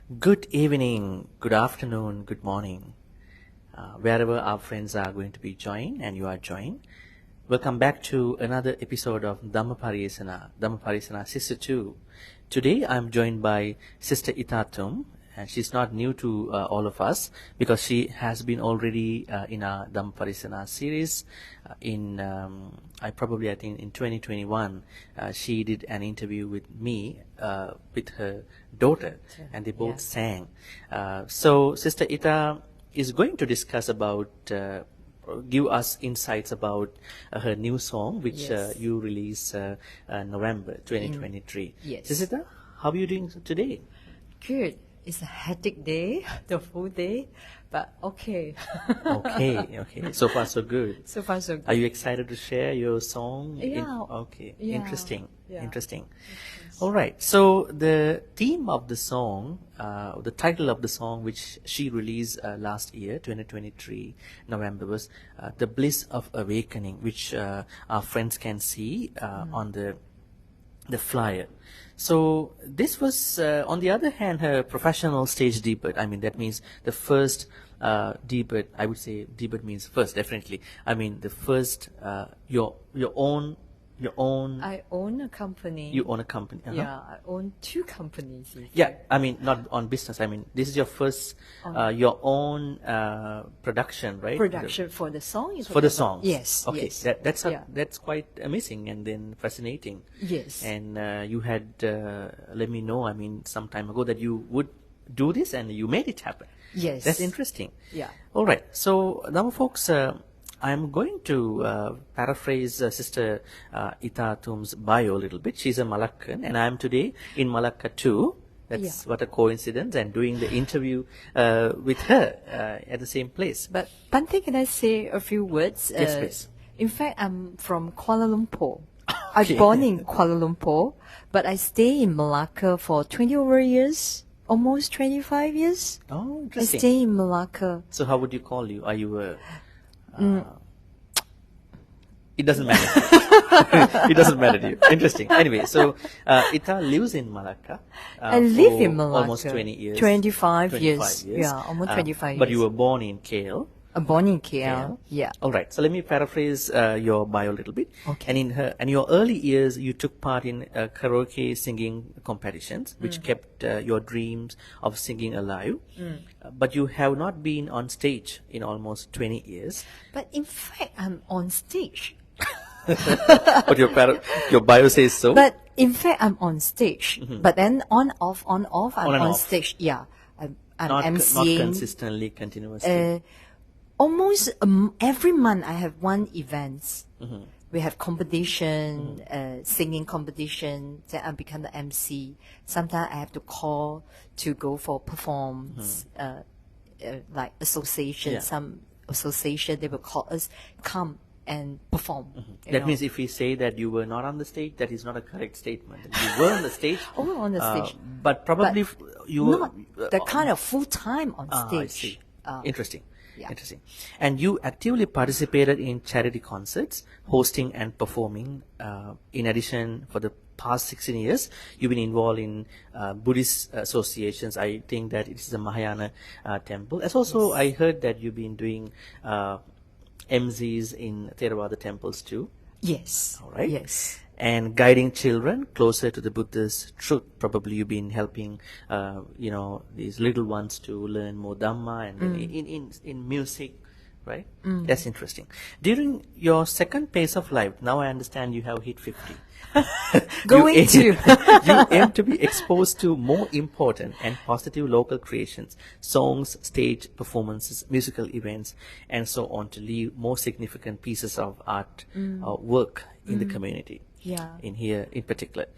Good evening, good afternoon, good morning, wherever our friends are going to be joined and you are joined. Welcome back to another episode of Dhammaparisana Sister 2. Today I'm joined by Sister Ita Thum, and she's not new to all of us because she has been already in our Dhammaparisana series. I think in 2021, she did an interview with me, with her daughter, and they both sang. So Sister Ita is going to discuss about, give us insights about her new song, which you released November 2023. Yes. Sister Ita, how are you doing today? Good. It's a hectic day, the full day, but okay. Okay. So far, so good. So far, so good. Are you excited to share your song? Yeah. Yeah. Interesting. Yeah. Interesting. All right. So the theme of the song, the title of the song, which she released last year, 2023, November, was The Bliss of Awakening, which our friends can see on the flyer. So this was, on the other hand, her professional stage debut. I mean, that means the first debut. I would say debut means first, definitely. I mean, the first, your own. I own a company. You own a company. Uh-huh. Yeah, I own two companies. Yeah, I mean, not on business. I mean, this is your first, your own production, right? Production for the song? For the songs. Yes. Okay, yes. That's quite amazing and then fascinating. Yes. And you had let me know, I mean, some time ago that you would do this and you made it happen. Yes. That's interesting. Yeah. All right. So now, folks, I'm going to paraphrase Sister Ita Thum's bio a little bit. She's a Malaccan, and I'm today in Malacca too. That's what a coincidence, and doing the interview with her at the same place. But Bhante, can I say a few words? Yes, please. In fact, I'm from Kuala Lumpur. I was born in Kuala Lumpur, but I stay in Malacca for 20 over years, almost 25 years. Oh, I interesting. stay in Malacca. So how would you call you? Are you a... It doesn't matter. It doesn't matter to you. Interesting. Anyway, so Ita lives in Malacca. I live in Malacca. Almost 20 years. 25 years. Yeah, almost 25 years. But you were born in KL. Born in KL. Yeah. All right. So let me paraphrase your bio a little bit. Okay. And in your early years, you took part in karaoke singing competitions, which kept your dreams of singing alive. But you have not been on stage in almost 20 years. But in fact, I'm on stage. But your bio says so. But in fact, I'm on stage. But then on, off, I'm on off. stage. Yeah. I'm not MCing. not consistently, continuously. Almost every month I have one event. We have competition, singing competition. Then I become the MC. Sometimes I have to call to go for performance, like association. Yeah. Some association, they will call us, come and perform. That means if we say that you were not on the stage, that is not a correct statement. You were on the stage. Oh, on the stage. But probably you were... Not the kind of full-time on stage. I see. Interesting. Yeah. Interesting. And you actively participated in charity concerts, hosting and performing. In addition, for the past 16 years, you've been involved in Buddhist associations. I think that it is a Mahayana temple. As also, I heard that you've been doing MZs in Theravada temples too. Yes. All right. Yes. And guiding children closer to the Buddha's truth. Probably you've been helping, these little ones to learn more Dhamma and in music, right? That's interesting. During your second phase of life, now I understand you have hit 50. You aim to be exposed to more important and positive local creations, songs, stage performances, musical events, and so on, to leave more significant pieces of art or work in the community. Yeah. In here, in particular,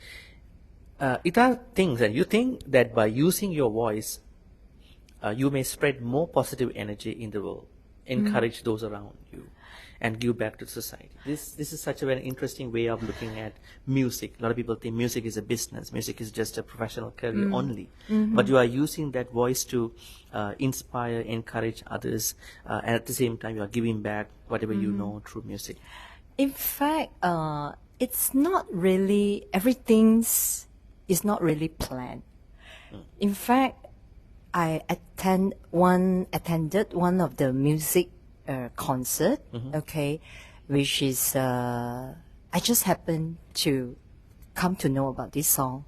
Ita thinks, and you think that by using your voice, you may spread more positive energy in the world, encourage those around you, and give back to society. This is such a very interesting way of looking at music. A lot of people think music is a business. Music is just a professional career only. But you are using that voice to inspire, encourage others, and at the same time you are giving back whatever you know through music. In fact, it's not really, everything is not really planned. In fact, I attended one of the music concert, okay, which is I just happened to come to know about this song.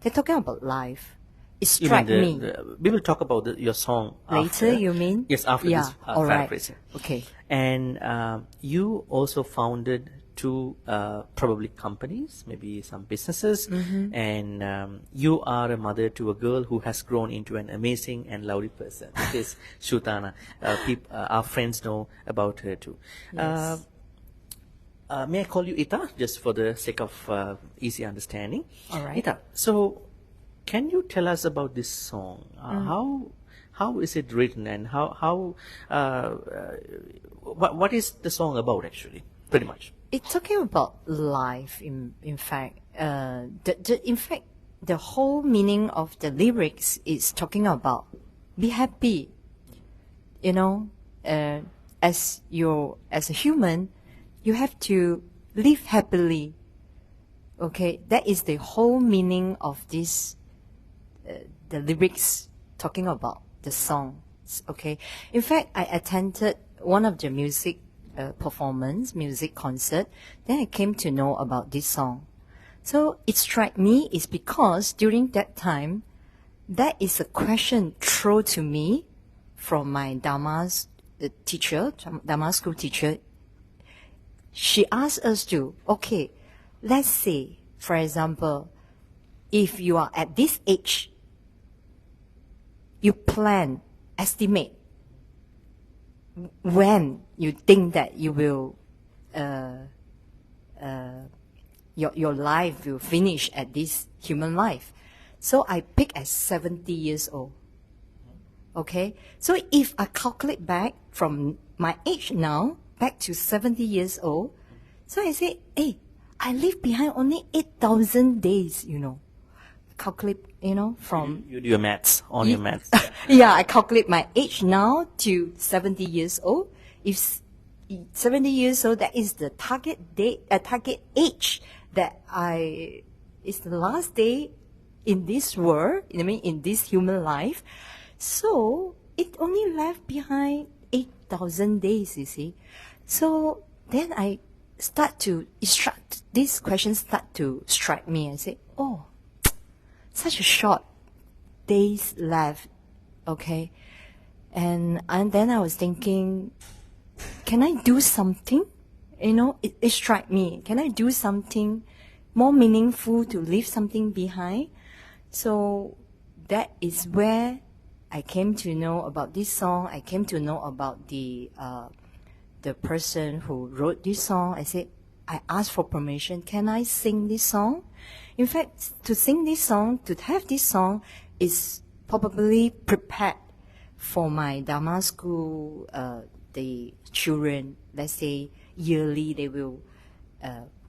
They're talking about life. It struck me. We will talk about your song Later, after. you mean? Yes, after this all right. paraphrasing. Okay. And you also founded two probably companies, maybe some businesses, and you are a mother to a girl who has grown into an amazing and lovely person. It is Shutana. Our friends know about her too. Yes. May I call you Ita, just for the sake of easy understanding? All right. Ita, so can you tell us about this song? How is it written, and what is the song about actually? Pretty much. It's talking about life. In fact, the whole meaning of the lyrics is talking about be happy. You know, as a human, you have to live happily. Okay, that is the whole meaning of this. The lyrics talking about the song. Okay, in fact, I attended one of the music concert. Then I came to know about this song. So it struck me is because during that time, that is a question thrown to me from my Dharma school teacher. She asked us to, okay, let's say, for example, if you are at this age, you estimate when you think that you will, your life will finish at this human life. So I pick at 70 years old. Okay? So if I calculate back from my age now, back to 70 years old, so I say, hey, I leave behind only 8,000 days, Calculate, from... You do your maths, your maths. Yeah, I calculate my age now to 70 years old. If 70 years old, that is the target age that it's the last day in this world, in this human life. So it only left behind 8,000 days, you see. So then these questions start to strike me and say, oh, such a short days left, okay? And then I was thinking, can I do something? It struck me. Can I do something more meaningful to leave something behind? So that is where I came to know about this song. I came to know about the person who wrote this song. I asked for permission. Can I sing this song? In fact, to sing this song, to have this song, is probably prepared for my Dharma school. The children, let's say yearly, they will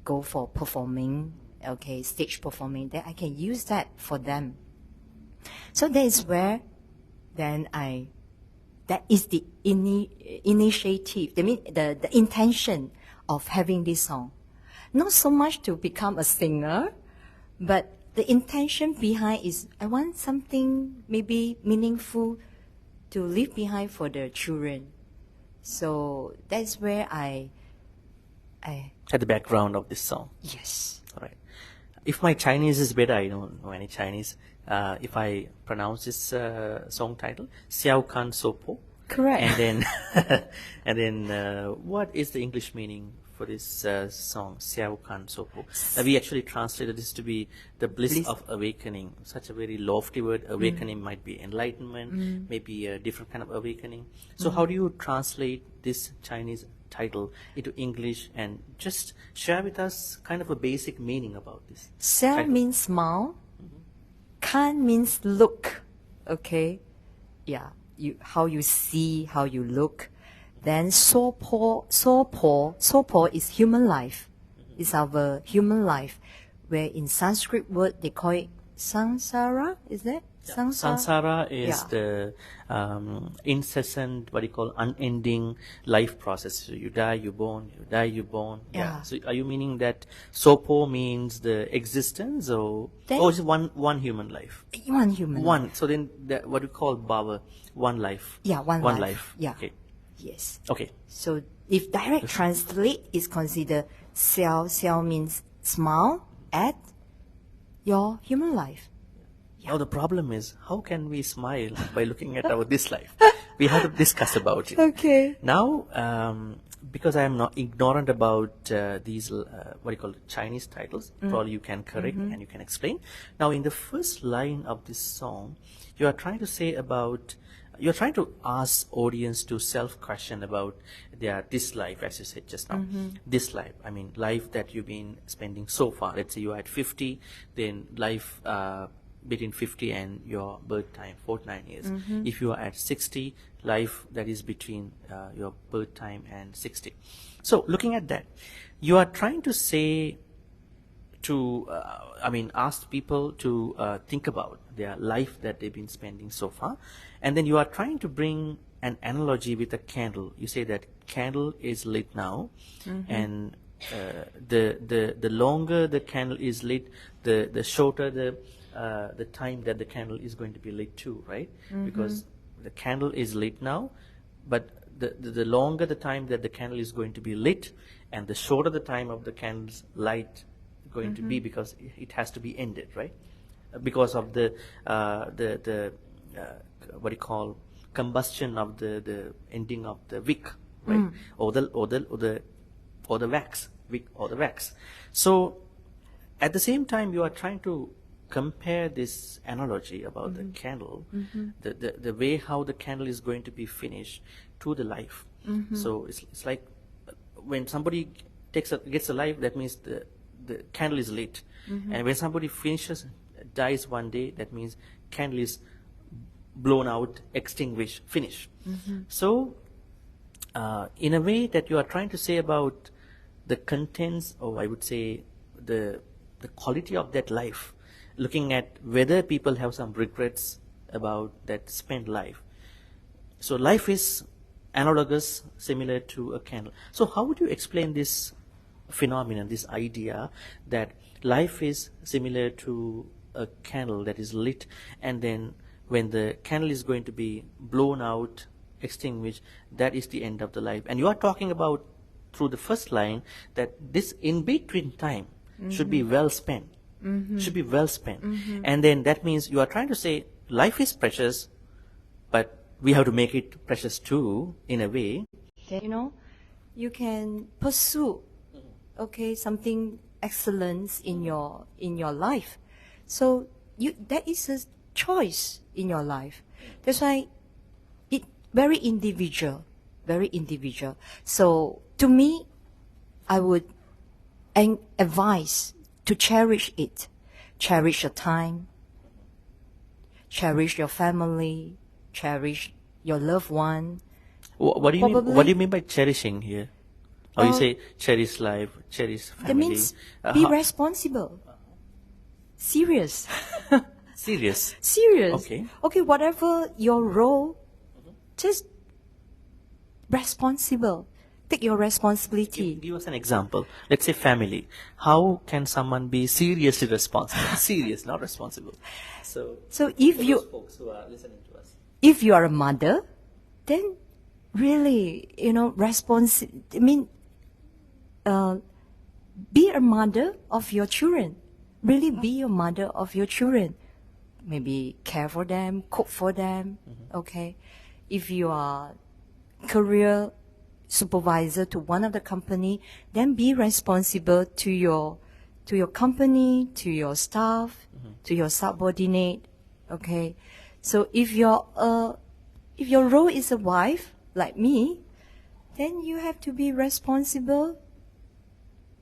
go for performing, okay, stage performing. Then I can use that for them. So that is where, that is the initiative. The intention of having this song. Not so much to become a singer, but the intention behind is I want something maybe meaningful to leave behind for the children. So that's where I at the background of this song. Yes. All right. If my Chinese is better, I don't know any Chinese. If I pronounce this song title,笑看娑婆. Correct. And then, what is the English meaning for this song, 笑看娑婆? We actually translated this to be the bliss of awakening. Such a very lofty word. Awakening might be enlightenment, maybe a different kind of awakening. So how do you translate this Chinese title into English, and just share with us kind of a basic meaning about this? 笑 means smile. Kan means look. Okay? Yeah. How you see, how you look. Then so po is human life. It's our human life. Where in Sanskrit word they call it Sansara, is that? Sansara is Yeah. the incessant, what you call, unending life process. So you die, you born, you die, you born. Yeah. So are you meaning that Sopo means the existence, or is it one human life? One human. One. So then what we call Bhava, one life. Yeah, one life. Yeah. Okay. Yes. Okay. So if direct translate is considered Xiao, Xiao means smile at your human life. Now the problem is, how can we smile by looking at this life? We have to discuss about it. Okay. Now, because I am not ignorant about these, what you call Chinese titles, probably you can correct and you can explain. Now, in the first line of this song, you are trying to say about, you're trying to ask audience to self-question about this life, as you said just now. This life, I mean, life that you've been spending so far. Let's say you are at 50, then life between 50 and your birth time, 49 years. If you are at 60, life that is between your birth time and 60. So looking at that, you are trying to say to, ask people to think about their life that they've been spending so far. And then you are trying to bring an analogy with a candle. You say that candle is lit now, and the longer the candle is lit, the shorter the time that the candle is going to be lit too, right? Because the candle is lit now, but the longer the time that the candle is going to be lit, and the shorter the time of the candle's light going to be, because it has to be ended, right? Because of the what you call combustion of the ending of the wick, right? Or the wax, wick or the wax. So at the same time, you are trying to compare this analogy about the candle, the way how the candle is going to be finished to the life. So it's like when somebody gets a life, that means the candle is lit, and when somebody dies one day, that means candle is blown out, extinguished, finished. So in a way that you are trying to say about the contents, or I would say the quality of that life, looking at whether people have some regrets about that spent life. So life is analogous, similar to a candle. So how would you explain this phenomenon, this idea that life is similar to a candle that is lit, and then when the candle is going to be blown out, extinguished, that is the end of the life? And you are talking about, through the first line, that this in-between time should be well spent. Should be well spent. And then that means you are trying to say life is precious, but we have to make it precious too, in a way. Then, you can pursue, something excellence in your life. So that is a choice in your life. That's why it very individual. So to me, I would advise to cherish it. Cherish your time. Cherish your family. Cherish your loved one. What do you mean? What do you mean by cherishing here? Or you say cherish life, cherish family? That means be responsible. Serious. Serious. Okay, whatever your role, just responsible. Take your responsibility. Give us an example. Let's say family. How can someone be seriously responsible? Serious, not responsible. So if you, those folks who are listening to us, if you are a mother, then really, be a mother of your children. Really be a mother of your children. Maybe care for them, cook for them. Okay. If you are career supervisor to one of the company, then be responsible to your company, to your staff, to your subordinate. Okay. So if your role is a wife, like me, then you have to be responsible.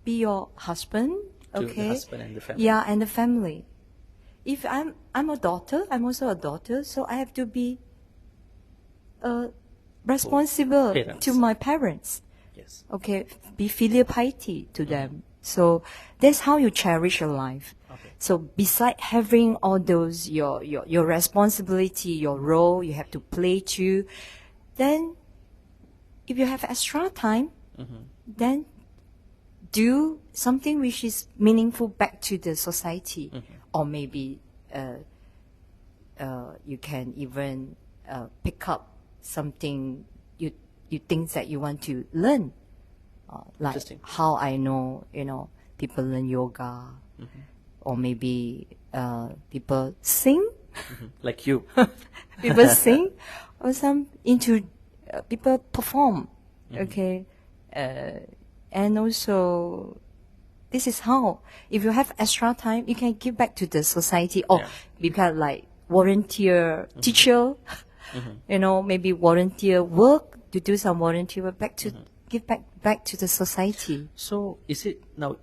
Be your husband. to the husband and the family. Yeah, and the family. If I'm a daughter, I'm also a daughter, so I have to be responsible to my parents. Yes. Okay, be filial piety to them. So that's how you cherish your life. Okay. So beside having all those, your responsibility, your role, you have to play too, then if you have extra time, then do something which is meaningful back to the society. Or maybe you can even pick up something you think that you want to learn. Like how I know, people learn yoga, or maybe people sing. Like you. People sing, or some people perform. Okay. And also, this is how, if you have extra time, you can give back to the society, or become like volunteer teacher, maybe volunteer work, to do some volunteer work give back to the society. So is it now,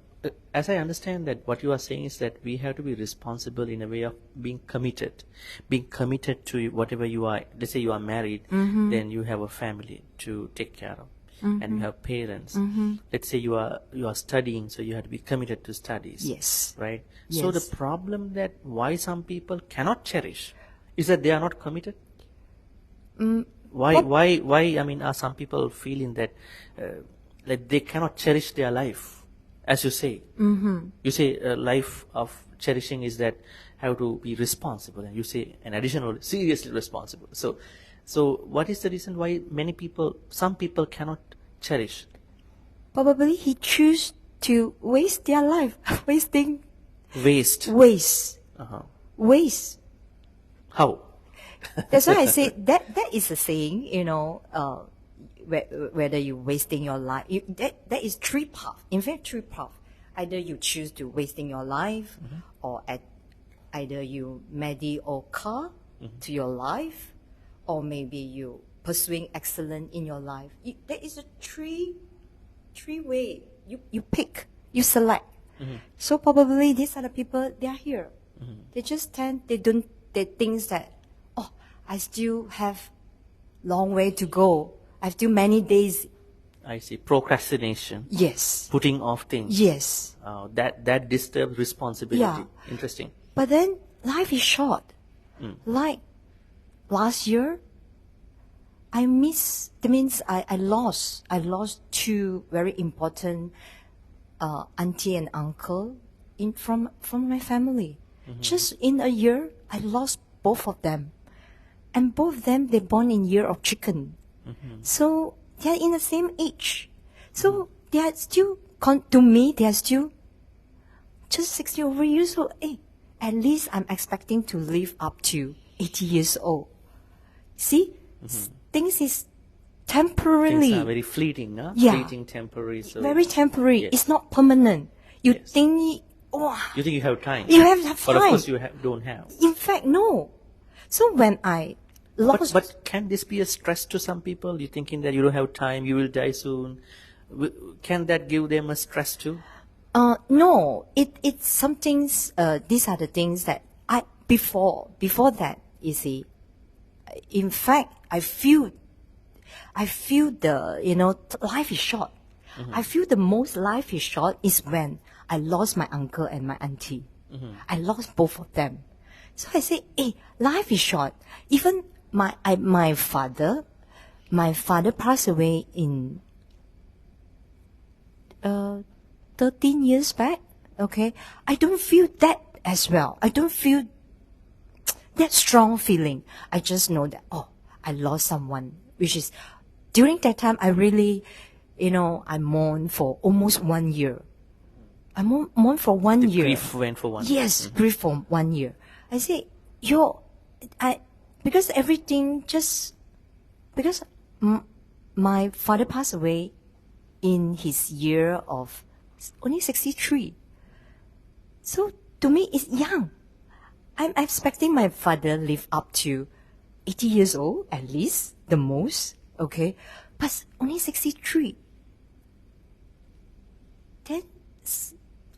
as I understand that what you are saying is that we have to be responsible in a way of being committed to whatever you are. Let's say you are married, then you have a family to take care of. And you have parents. Let's say you are studying, so you have to be committed to studies. Yes. Right? Yes. So the problem that why some people cannot cherish is that they are not committed? Why, I mean, are some people feeling that like they cannot cherish their life, as you say? You say life of cherishing is that have to be responsible, and you say an additional seriously responsible. So what is the reason why some people cannot cherish? Probably he choose to waste their life, Waste. Waste. How? That's why I say that is a saying, whether you're wasting your life. That is three paths. In fact, three paths. Either you choose to wasting your life, or either you mediocre to your life, or maybe you pursuing excellence in your life. There is a three way. You pick, you select. So probably these are the people, they are here. They think that, I still have long way to go. I have still many days. I see. Procrastination. Yes. Putting off things. Yes. That disturbs responsibility. Yeah. Interesting. But then life is short. Like last year, I lost two very important auntie and uncle from my family. Just in a year, I lost both of them. And both of them, they born in year of chicken. So they are in the same age. So they are still, to me, they are still just 60 over years old. Hey, at least I'm expecting to live up to 80 years old. See, things is temporarily. Things are very fleeting, huh? Yeah. Fleeting, temporary. So very temporary. Yes. It's not permanent. You Yes. think, You think you have time. You have time. But of course you don't have. In fact, no. So when I lost... But can this be a stress to some people? You thinking that you don't have time, you will die soon. Can that give them a stress too? No, it's some things, these are the things that before that, you see, in fact, I feel the, life is short. I feel the most life is short is when I lost my uncle and my auntie. I lost both of them. So I say, hey, life is short. Even my father passed away in 13 years back. Okay, I don't feel that as well. I don't feel that strong feeling. I just know that, I lost someone, which is, during that time, I really, I mourned for almost 1 year. I mourned for 1 year. Grief went for 1 year. Yes, grief for 1 year. I say, because everything because my father passed away in his year of only 63. So to me, it's young. I'm expecting my father live up to 80 years old, at least, the most, okay? But only 63. Then...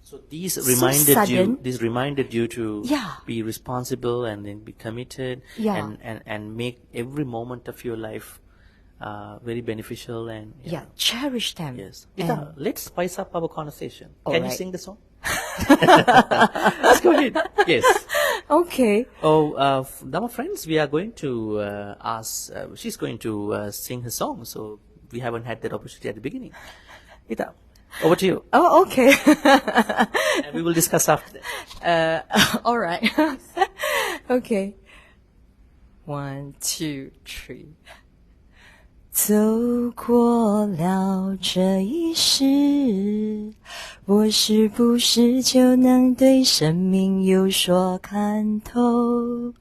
So these sudden. reminded you to Yeah. be responsible and then be committed Yeah. and make every moment of your life very beneficial and cherish them. yes. And- Ita, let's spice up our conversation. All Can you right. sing the song? Let's go ahead. Yes. Okay. Oh, Dhamma friends, we are going to ask, she's going to sing her song, so we haven't had that opportunity at the beginning. Ita, over to you. Oh, okay. And we will discuss after that. All right. Okay. 1, 2, 3。走过了这一世，我是不是就能对生命有所看透？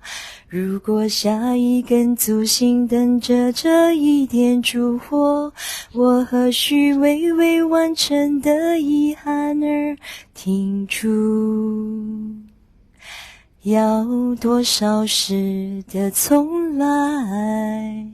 如果下一根烛心等着这一点烛火，我何须为未完成的遗憾而停住？要多少世的重来，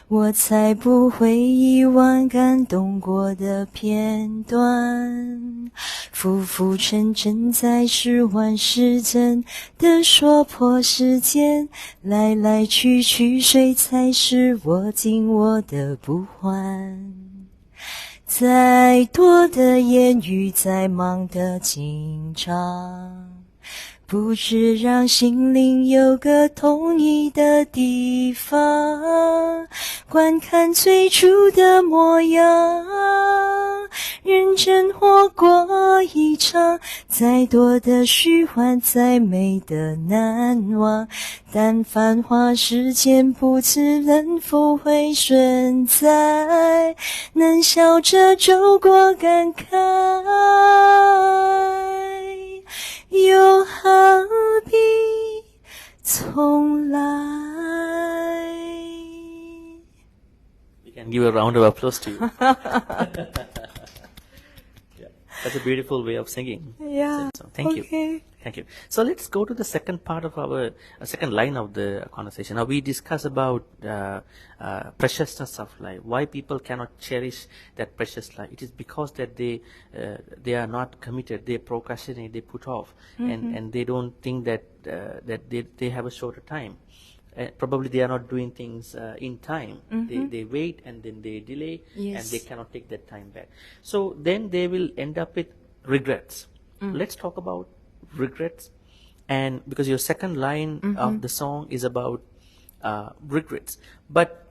我才不会遗忘感动过的片段，浮浮沉沉在十万世真的说破世间，来来去去谁才是我紧握的不还？再多的言语，再忙的紧张，不知让心灵有个统一的地方，观看最初的模样，认真活过一场，再多的虚幻，再美的难忘，但繁华世间不知能否会存在，能笑着走过感慨，又何必重来。 We can give a round of applause to you. Yeah, that's a beautiful way of singing. Yeah. So, thank you. Okay. Thank you. So let's go to the second part of our second line of the conversation. Now we discuss about preciousness of life. Why people cannot cherish that precious life? It is because that they are not committed. They procrastinate. They put off, and they don't think that that they have a shorter time. Probably they are not doing things in time. They wait and then they delay, Yes. and they cannot take that time back. So then they will end up with regrets. Let's talk about regrets, and because your second line of the song is about regrets, but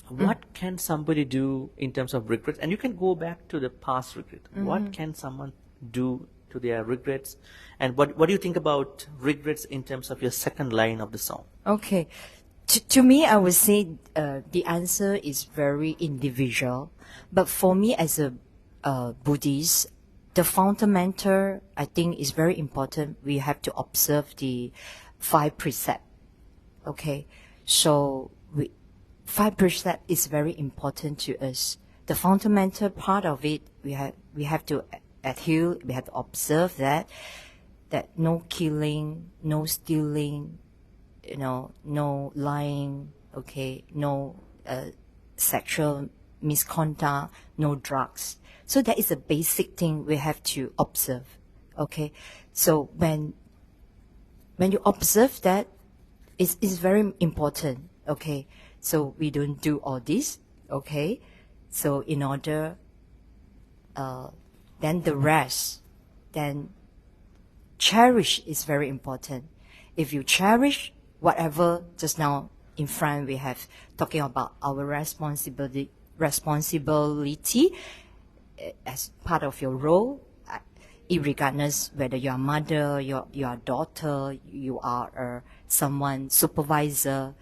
what can somebody do in terms of regrets? And you can go back to the past regret. What can someone do to their regrets, and what do you think about regrets in terms of your second line of the song? Okay. To me, I would say the answer is very individual. But for me as a Buddhist, the fundamental, I think, is very important. We have to observe the 5 precepts. Okay. So 5 precepts is very important to us. The fundamental part of it, we have to adhere, we have to observe that no killing, no stealing, no lying, okay, no sexual misconduct, no drugs. So that is a basic thing we have to observe, okay? So when you observe that, it's very important, okay? So we don't do all this, okay? So in order, then the rest, then cherish is very important. If you cherish whatever just now in front we have talking about our responsibility as part of your role, irregardless whether you are mother, you are daughter, you are someone supervisor,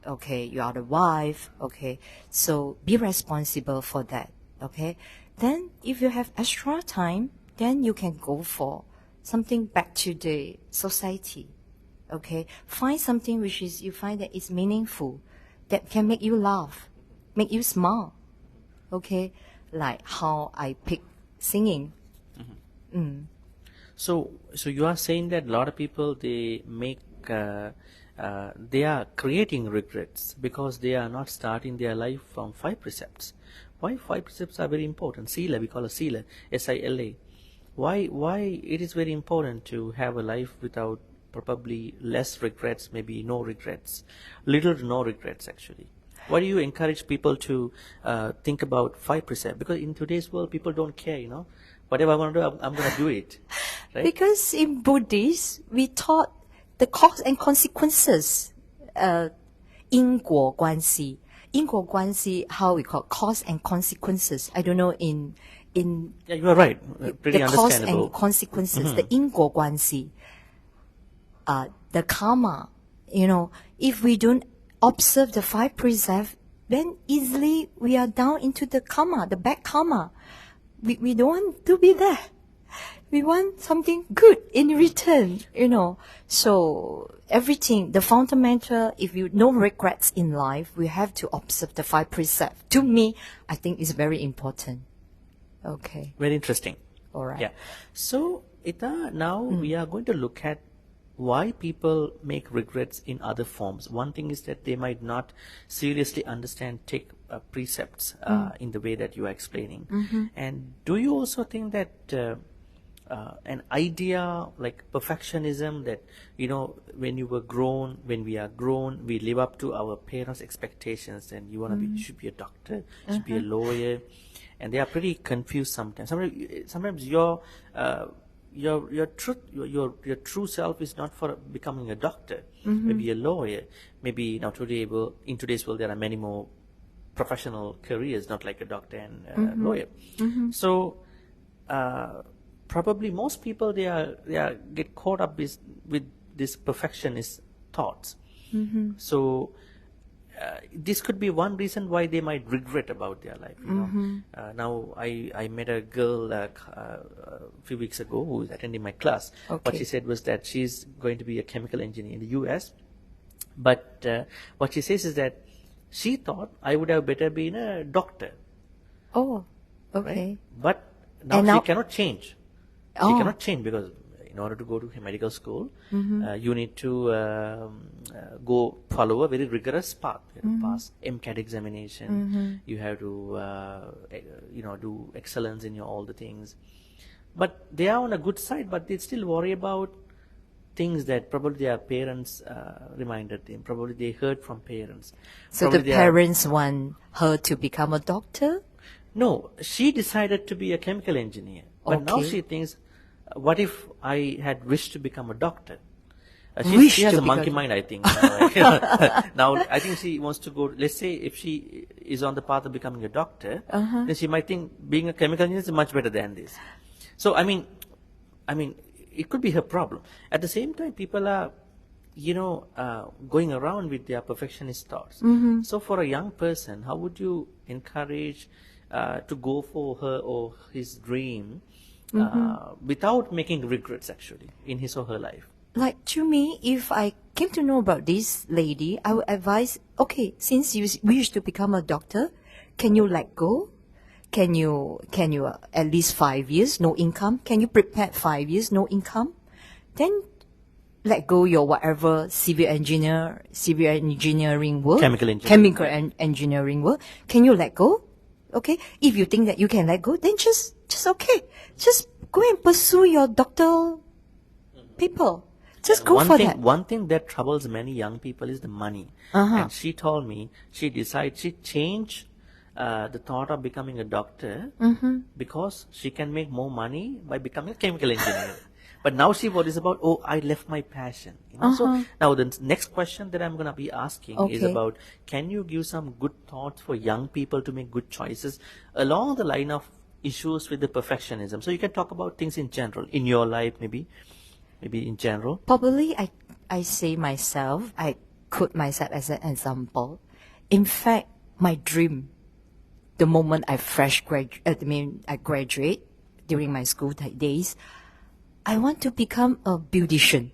okay, you are the wife, okay. So be responsible for that, okay. Then if you have extra time, then you can go for something back to the society, okay. Find something which is you find that is meaningful, that can make you laugh, make you smile, okay. Like how I pick singing. So you are saying that a lot of people, they make they are creating regrets because they are not starting their life from 5 precepts. Why 5 precepts are very important? Sila, we call it Sila, S-I-L-A. Why it is very important to have a life without probably less regrets, maybe no regrets, little to no regrets actually? Why do you encourage people to think about 5 precepts? Because in today's world, people don't care, whatever I want to do, I'm going to do it. Right? Because in Buddhist, we taught the cause and consequences, 因果关系. 因果关系, how we call cause and consequences. I don't know in Yeah, you are right. Pretty the cause understandable. and consequences, the 因果关系, the karma. If we don't observe the 5 precepts, then easily we are down into the karma, the bad karma. We don't want to be there. We want something good in return, So everything, the fundamental, if you no regrets in life, we have to observe the 5 precepts. To me, I think it's very important. Okay. Very interesting. All right. Yeah. So, Ita, now we are going to look at why people make regrets in other forms. One thing is that they might not seriously take precepts in the way that you are explaining. And do you also think that an idea like perfectionism, that when we are grown, we live up to our parents' expectations, and you want to be, should be a doctor, should be a lawyer, and they are pretty confused sometimes. Sometimes your true self is not for becoming a doctor, maybe a lawyer, maybe in today's world there are many more professional careers, not like a doctor and a lawyer. So probably most people they get caught up with this perfectionist thoughts. So this could be one reason why they might regret about their life. Now I met a girl a few weeks ago who was attending my class. Okay. What she said was that she's going to be a chemical engineer in the US, but what she says is that she thought I would have better been a doctor. Oh, okay. Right? But now she cannot change. She cannot change because in order to go to medical school, you need to go follow a very rigorous path. Pass MCAT examination. You have to do excellence in all the things. But they are on a good side, but they still worry about things that probably their parents reminded them. Probably they heard from parents. So Probably the parents want her to become a doctor? No, she decided to be a chemical engineer. But now Okay. she thinks, what if I had wished to become a doctor? Wish She has to a monkey become- mind, I think. Now, I think she wants to go, let's say if she is on the path of becoming a doctor, then she might think being a chemical engineer is much better than this. So, I mean, it could be her problem. At the same time, people are, going around with their perfectionist thoughts. So for a young person, how would you encourage to go for her or his dream without making regrets actually in his or her life? Like to me, if I came to know about this lady, I would advise, okay, since you wish to become a doctor, can you let go? Can you at least 5 years, no income? Can you prepare 5 years, no income? Then let go your whatever civil engineering work, chemical engineering work. Can you let go? Okay, if you think that you can let go, then just okay, just go and pursue your doctor people. Just go for that. One thing that troubles many young people is the money. And she told me she changed the thought of becoming a doctor because she can make more money by becoming a chemical engineer. But now she worries about, I left my passion. So now the next question that I'm going to be asking is about, can you give some good thoughts for young people to make good choices along the line of issues with the perfectionism? So you can talk about things in general, in your life maybe in general. Probably I say myself, I quote myself as an example. In fact, my dream, the moment I graduate during my school days, I want to become a beautician.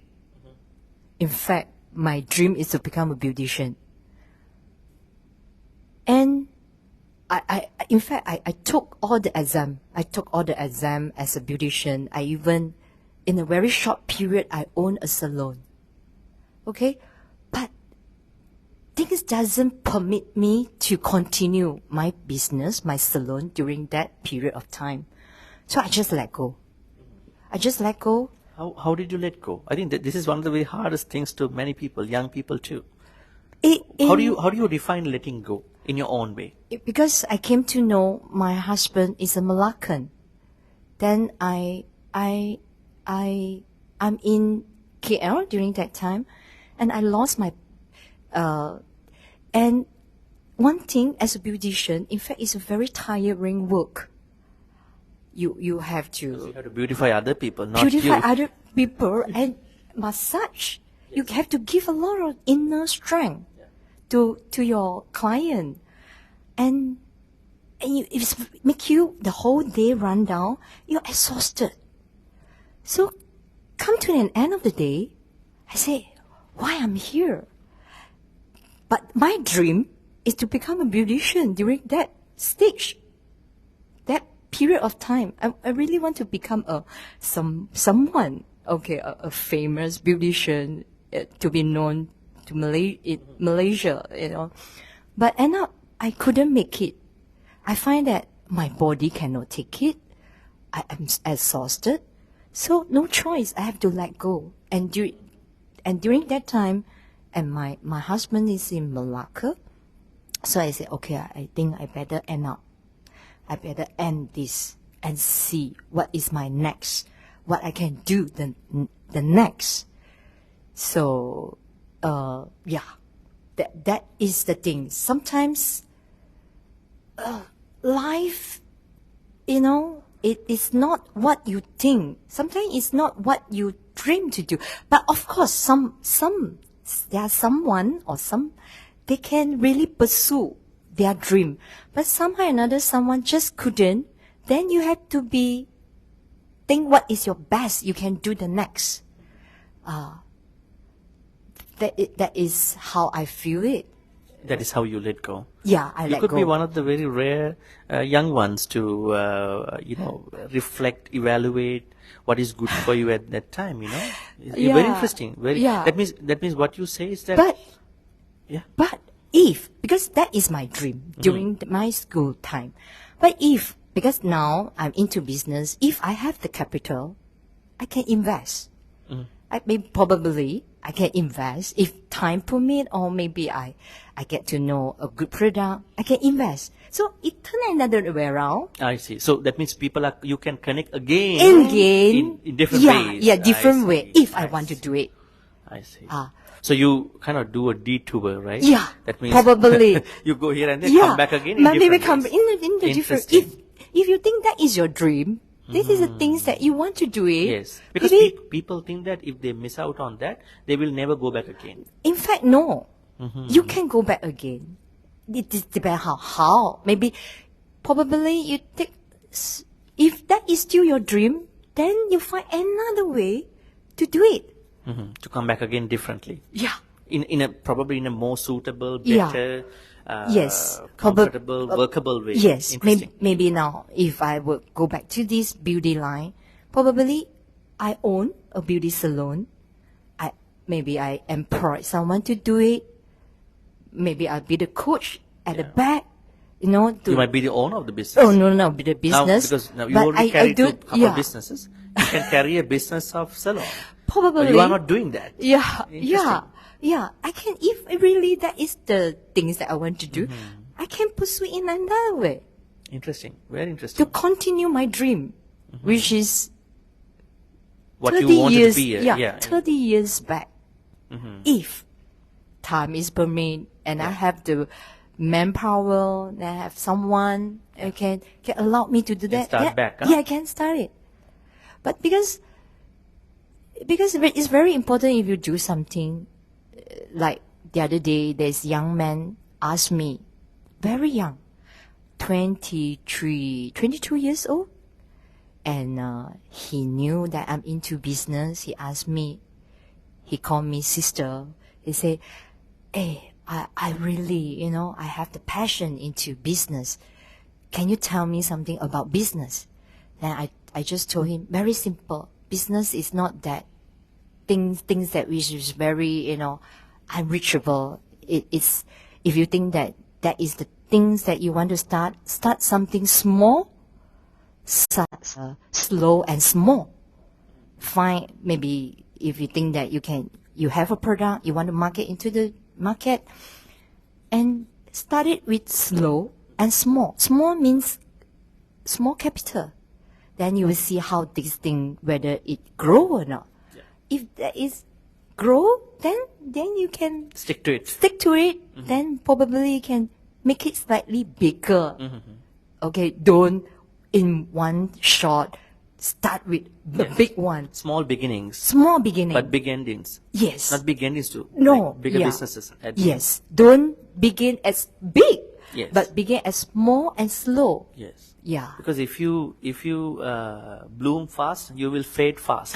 In fact, my dream is to become a beautician. And I took all the exam. I took all the exam as a beautician. I even, in a very short period, I own a salon. Okay? But things doesn't permit me to continue my business, my salon during that period of time. So I just let go. How did you let go? I think that this is one of the very hardest things to many people, young people too. How do you define letting go in your own way? Because I came to know my husband is a Malaccan. Then I'm in KL during that time, and I lost my, and one thing as a beautician, in fact, it's a very tiring work. You have to beautify other people, not beautify you. other people, and massage. You have to give a lot of inner strength to your client, and it make you the whole day run down. You're exhausted. So come to the end of the day, I say, why I'm here? But my dream is to become a beautician during that stage, that period of time. I really want to become someone, a famous beautician, to be known to Malaysia, But end up, I couldn't make it. I find that my body cannot take it. I am exhausted. So no choice. I have to let go. And during that time, and my husband is in Malacca. So I said, okay, I think I better end up. I better end this and see what is my next, what I can do the next. So, that is the thing. Sometimes, life, it is not what you think. Sometimes it's not what you dream to do. But of course, there are someone or they can really pursue their dream. But somehow or another, someone just couldn't. Then you have to think what is your best you can do the next. That is how I feel it. That is how you let go. Yeah, I let go. You could be one of the very rare young ones to, reflect, evaluate what is good for you at that time. It's very interesting. That means what you say is that. But because that is my dream during my school time, because now I'm into business, if I have the capital, I can invest. I can invest if time permit, or maybe I get to know a good product, I can invest. So it turns another way around. I see. So that means you can connect again in different ways. Yeah, different way if I want to do it. I see. So you kind of do a detour, right? Yeah, that means probably. You go here and then come back again in maybe different come ways. in the different. If you think that is your dream, this is the things that you want to do it. Yes, because people think that if they miss out on that, they will never go back again. In fact, no. You can go back again. It depends how. Maybe, probably you take. If that is still your dream, then you find another way to do it. To come back again differently. Yeah. Probably in a more suitable, better. Yes, comfortable, workable way. Yes, maybe now if I would go back to this beauty line, probably I own a beauty salon. Maybe I employ someone to do it. Maybe I'll be the coach at the back. You might be the owner of the business. Oh no, be the business. Because now you already carry two couple businesses. You can carry a business of salon. Probably. But you are not doing that. Yeah, I can, if really that is the things that I want to do, I can pursue in another way. Interesting. Very interesting. To continue my dream, which is what you wanted to be. 30 years back. If time is permit and I have the manpower, and I have someone who can allow me to do that. Start back, Yeah, I can start it. But because it's very important if you do something. Like the other day, this young man asked me, very young, 22 years old, and he knew that I'm into business. He asked me, he called me sister. He said, hey, I really, I have the passion into business. Can you tell me something about business? Then I just told him, very simple. Business is not that things that which is very, unreachable. It's, if you think that is the things that you want to start something small, start slow and small. Find, maybe if you think that you have a product, you want to market into the market, and start it with slow and small. Small means small capital. then you will see how this thing, whether it grow or not. Yeah. If there is grow, then you can Stick to it. Then probably you can make it slightly bigger. Okay, don't in one shot start with the big one. Small beginnings. Small beginning. But big endings. Yes. Not big endings too. No. Like bigger yeah. businesses. Yes. Don't begin as big. Yes. But begin as small and slow. Yes. Yeah. Because if you bloom fast, you will fade fast.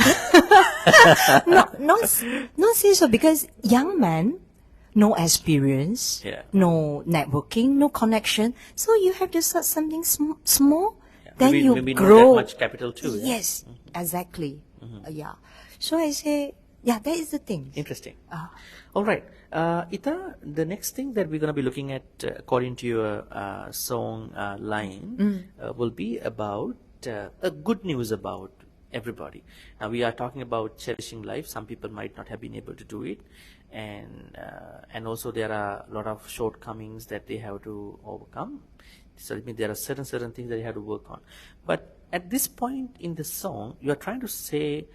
Not say so, because young man, no experience, Yeah. no networking, no connection. So you have to start something small. Yeah. Then maybe, you maybe grow. not that much capital too. Yeah? Yes, exactly. Yeah. So I say, yeah, that is the thing. Interesting. All right. Ita, the next thing that we're going to be looking at, according to your song line, will be about a good news about everybody. Now, we are talking about cherishing life. Some people might not have been able to do it. And also there are a lot of shortcomings that they have to overcome. So it means there are certain things that you have to work on. But at this point in the song, you are trying to say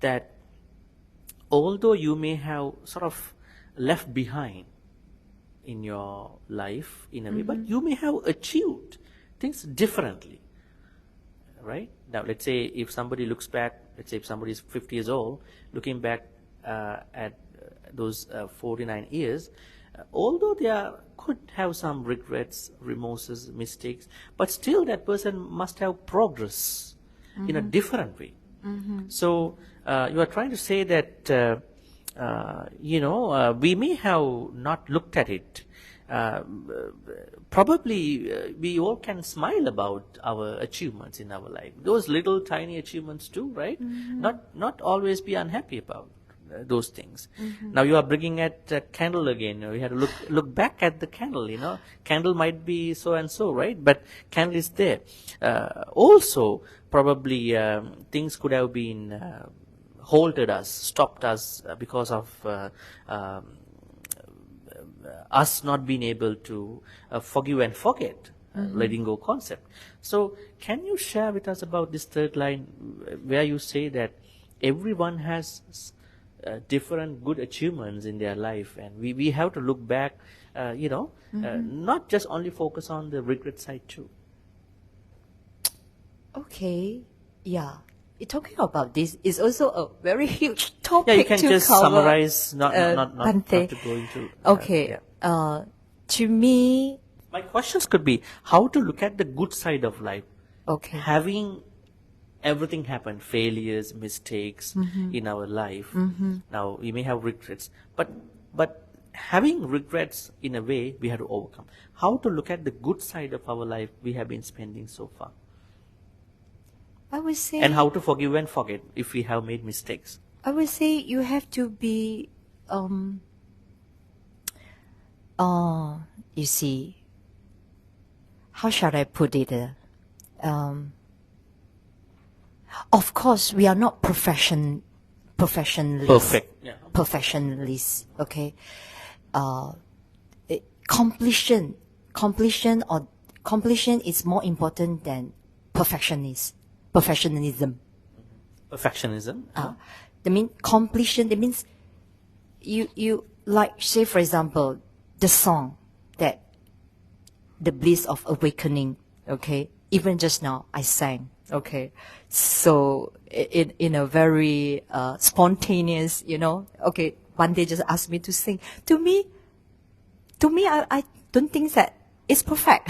that although you may have sort of left behind in your life in a way, but you may have achieved things differently, right? Now, let's say if somebody looks back, let's say if somebody is 50 years old, looking back at those 49 years, although they could have some regrets, remorses, mistakes, but still that person must have progress in a different way. So you are trying to say that we may have not looked at it. Probably we all can smile about our achievements in our life. Those little tiny achievements too, right? Not always be unhappy about those things. Now you are bringing at candle again. We have to look back at the candle. Candle might be so and so, right? But candle is there. Also, probably things could have been halted us, stopped us because of us not being able to forgive and forget, letting go concept. So can you share with us about this third line where you say that everyone has different good achievements in their life, and we have to look back, not just only focus on the regret side too. Okay, yeah. Talking about this is also a very huge topic. Yeah, you can to just cover, summarize, not Bhante. to go into. Okay. Yeah. To me, My questions could be how to look at the good side of life. okay. Having everything happen, failures, mistakes in our life. Now we may have regrets, but having regrets in a way we have to overcome. How to look at the good side of our life we have been spending so far, I would say, and how to forgive and forget if we have made mistakes. I would say you have to be, you see, how shall I put it? Of course, we are not professionalists. Perfect. Yeah. Professionalists, okay? Completion is more important than professionalism. Perfectionism. That means completion. That means you like, say for example, the song that the Bliss of Awakening. Okay, even just now I sang. Okay, so in a very spontaneous, Okay, one day just asked me to sing. To me, I don't think that it's perfect.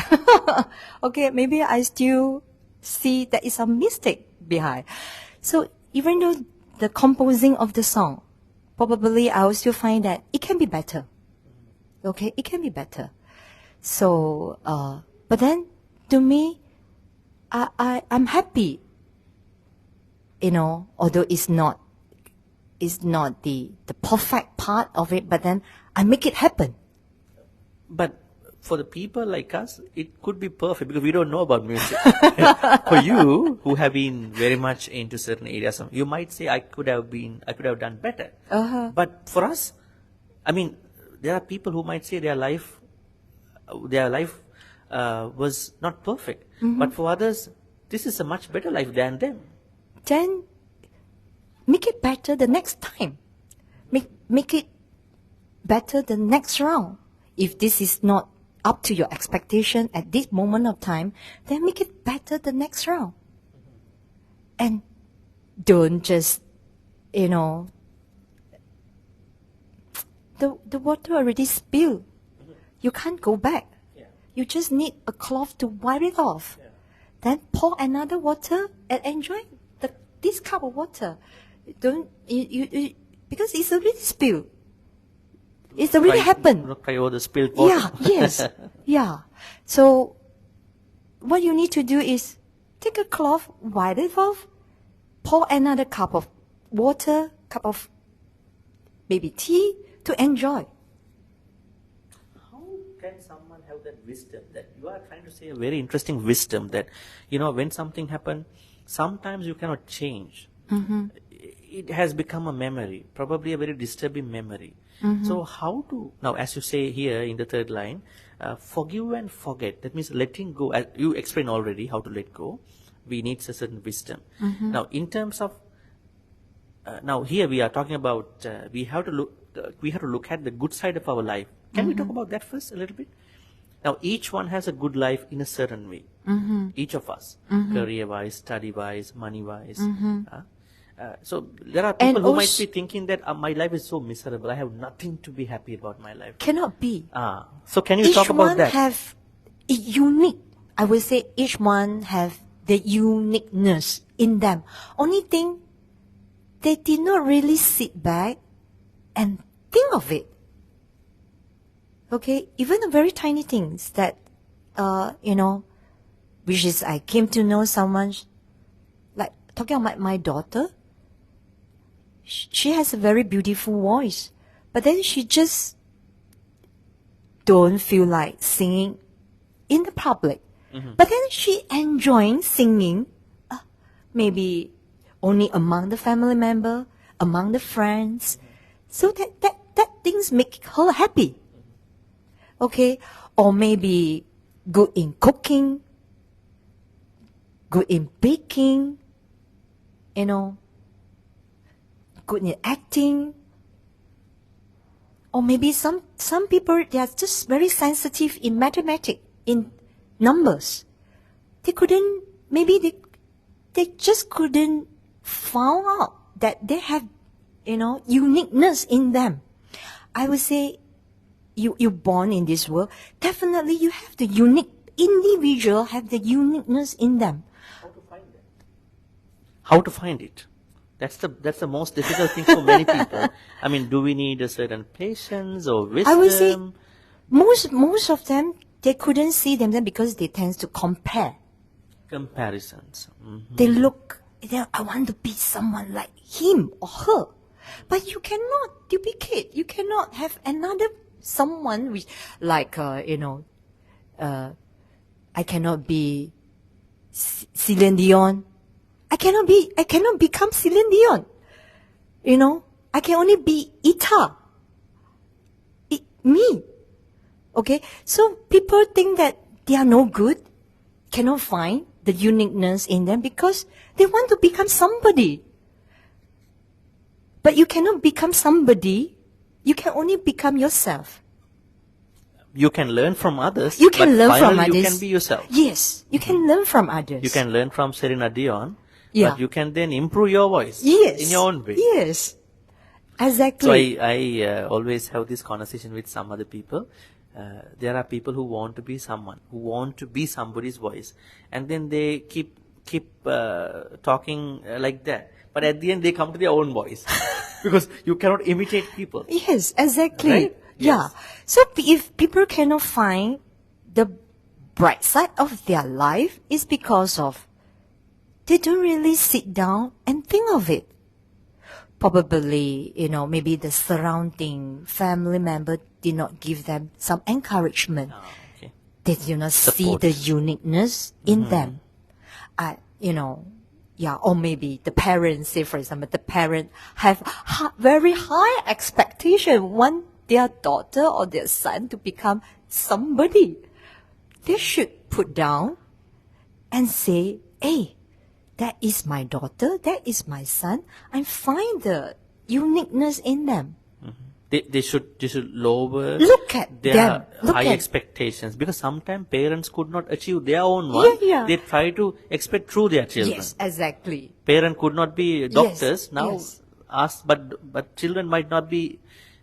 Okay, maybe I still see that is a mistake behind. So even though the composing of the song, probably I will still find that it can be better. Okay, it can be better. So, but then to me, I'm happy. Although it's not the perfect part of it, but then I make it happen. But for the people like us, it could be perfect because we don't know about music. For you, who have been very much into certain areas, you might say, I could have done better. But for us, I mean, there are people who might say their life was not perfect. But for others, this is a much better life than them. Then make it better the next time. Make it better the next round. If this is not up to your expectation at this moment of time, then make it better the next round. And don't just, the water already spilled. You can't go back. Yeah. You just need a cloth to wipe it off. Yeah. Then pour another water and enjoy this cup of water. Don't you because it's already spilled. It's already happened. Not cry over the spilled water. Yeah, yes. Yeah. So what you need to do is take a cloth, wipe it off, pour another cup of water, cup of maybe tea to enjoy. How can someone have that wisdom that you are trying to say a very interesting wisdom that, when something happens, sometimes you cannot change. Mm-hmm. It has become a memory, probably a very disturbing memory. Mm-hmm. So how to, now as you say here in the third line, forgive and forget. That means letting go. As you explained already how to let go. We need a certain wisdom. Mm-hmm. Now in terms of, now here we are talking about, we have to look at the good side of our life. Can we talk about that first a little bit? Now each one has a good life in a certain way. Mm-hmm. Each of us, Mm-hmm. career-wise, study-wise, money-wise. Mm-hmm. So there are people And who might also- be thinking that my life is so miserable. I have nothing to be happy about my life. Cannot be. So can you Each talk about one that? have a unique. I would say each one have the uniqueness in them. Only thing, they did not really sit back and think of it. Okay, even the very tiny things that, which is I came to know someone, like talking about my daughter. She has a very beautiful voice, but then she just don't feel like singing in the public. Mm-hmm. But then she enjoying singing, maybe only among the family member, among the friends. So that things make her happy. Okay, or maybe good in cooking, good in baking, good in acting. Or maybe some people, they are just very sensitive in mathematics, in numbers. They couldn't, maybe they just couldn't find out that they have, uniqueness in them. I would say, you're born in this world, definitely you have the unique, individual have the uniqueness in them. How to find that? How to find it? That's the most difficult thing for many people. I mean, do we need a certain patience or wisdom? I would say most of them, they couldn't see them because they tend to compare. Comparisons. Mm-hmm. They look, I want to be someone like him or her. But you cannot duplicate. You cannot have another someone which, like, I cannot be Celine Dion. I cannot become Celine Dion. I can only be Ita. Me. Okay? So people think that they are no good, cannot find the uniqueness in them because they want to become somebody. But you cannot become somebody. You can only become yourself. You can learn from others. You can but learn from finally others. You can be yourself. Yes, you can learn from others. You can learn from Serena Dion. Yeah. But you can then improve your voice. Yes. In your own way. Yes. So Exactly. I always have this conversation with some other people. There are people who want to be someone, who want to be somebody's voice, and then they keep talking like that. But at the end, they come to their own voice because you cannot imitate people. Yes, exactly. Right? Yeah. Yes. So if people cannot find the bright side of their life, it's because of they don't really sit down and think of it. Probably, maybe the surrounding family member did not give them some encouragement. Oh, okay. They do not see Support. the uniqueness in them. Or maybe the parents, say for example, the parent have very high expectation, want their daughter or their son to become somebody. They should put down and say, hey, that is my daughter, that is my son. I find the uniqueness in them. They should lower Look at their them. Look high at- expectations, because sometimes parents could not achieve their own one. Yeah. They try to expect through their children. Yes, exactly. Parent could not be doctors now. yes. Ask, but children might not be,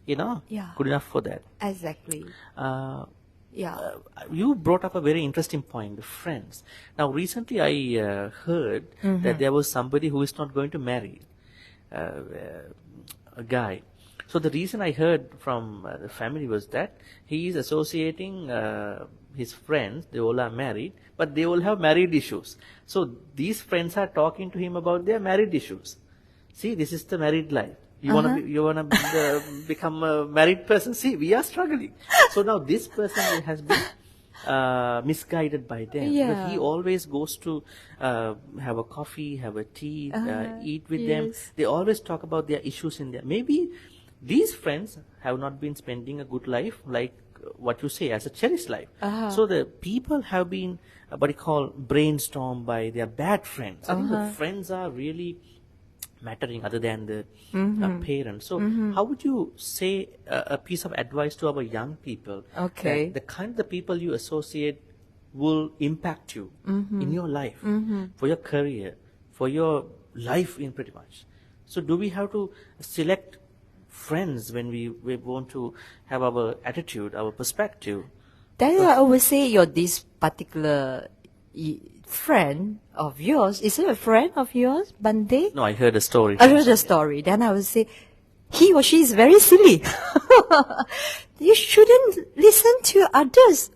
Yeah. good enough for that. Exactly. Yeah. You brought up a very interesting point, friends. Now, recently I heard that there was somebody who is not going to marry a guy. So the reason I heard from the family was that he is associating his friends. They all are married, but they all have married issues. So these friends are talking to him about their married issues. See, this is the married life. You wanna become a married person. See, we are struggling. So now this person has been misguided by them. Yeah. But he always goes to have a coffee, have a tea, eat with them. yes. They always talk about their issues in there. Maybe these friends have not been spending a good life, like what you say, as a cherished life. So the people have been what you call brainstormed by their bad friends. I think the friends are really mattering other than the parents. So how would you say a piece of advice to our young people? Okay. That the kind of people you associate will impact you in your life, for your career, for your life in pretty much. So do we have to select friends when we want to have our attitude, our perspective? Then I always say this particular friend of yours, is it a friend of yours, Bhante? No, I heard a story. I heard a story. Then I would say, he or she is very silly. You shouldn't listen to others.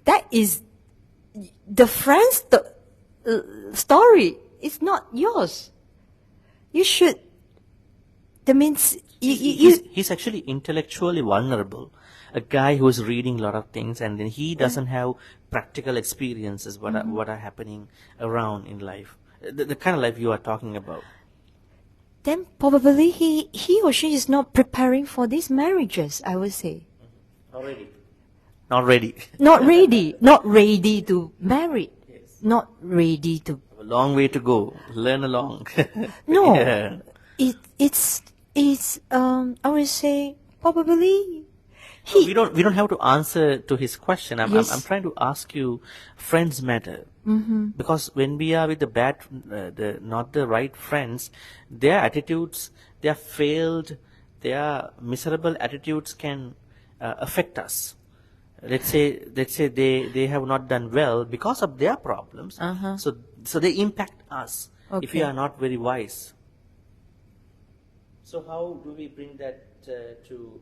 That is the friend's story. It's not yours. You should. That means He's actually intellectually vulnerable. A guy who is reading a lot of things, and then he doesn't have practical experiences what are happening around in life. The kind of life you are talking about. then probably he or she is not preparing for these marriages, I would say. Not ready. Not ready. Not ready. Not ready to marry. Yes. Not ready to. A long way to go. Learn along. No. Yeah. It's I would say probably We don't have to answer to his question. I'm trying to ask you, friends matter. Because when we are with the bad, not the right friends, their attitudes, their failed, their miserable attitudes can affect us. Let's say they have not done well because of their problems. So they impact us if we Okay. are not very wise. So how do we bring that to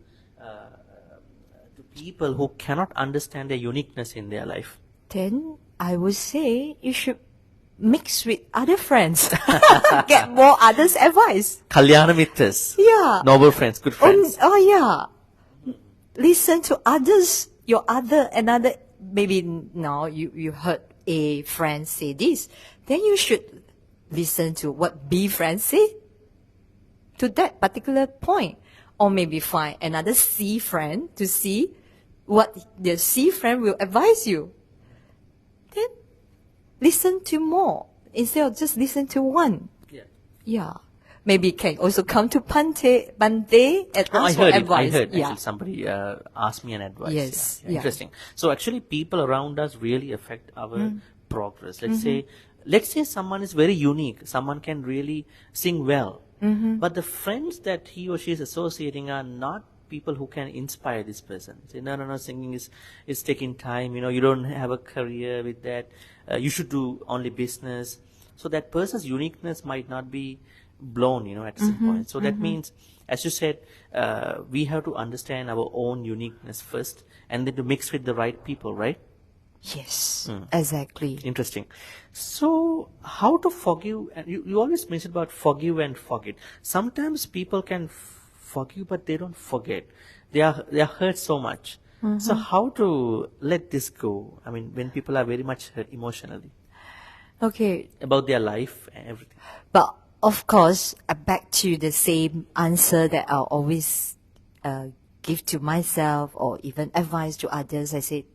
people who cannot understand their uniqueness in their life? then I would say you should mix with other friends. Get more others' advice. Kalyana Mitras. Yeah. Noble friends, good friends. Oh yeah. Listen to others. Another. Maybe now you heard A friend say this. Then you should listen to what B friend say to that particular point. Or maybe find another C friend to see what the C friend will advise you. Then listen to more instead of just listen to one. Yeah. Yeah. Maybe can also come to Bhante and I ask for heard advice. it. I heard Yeah. actually somebody asked me an advice. Yes, Yeah. yeah. Interesting. So actually people around us really affect our progress. Let's say someone is very unique. Someone can really sing well. But the friends that he or she is associating are not people who can inspire this person. Say, no, singing is taking time. You don't have a career with that. You should do only business. So that person's uniqueness might not be blown, at some point. So that means, as you said, we have to understand our own uniqueness first, and then to mix with the right people, right? Yes, exactly. Interesting. So, how to forgive? And you always mention about forgive and forget. Sometimes people can forgive, but they don't forget. They are hurt so much. So, how to let this go? I mean, when people are very much hurt emotionally Okay, about their life and everything. but of course, back to the same answer that I'll always give to myself or even advise to others. I say,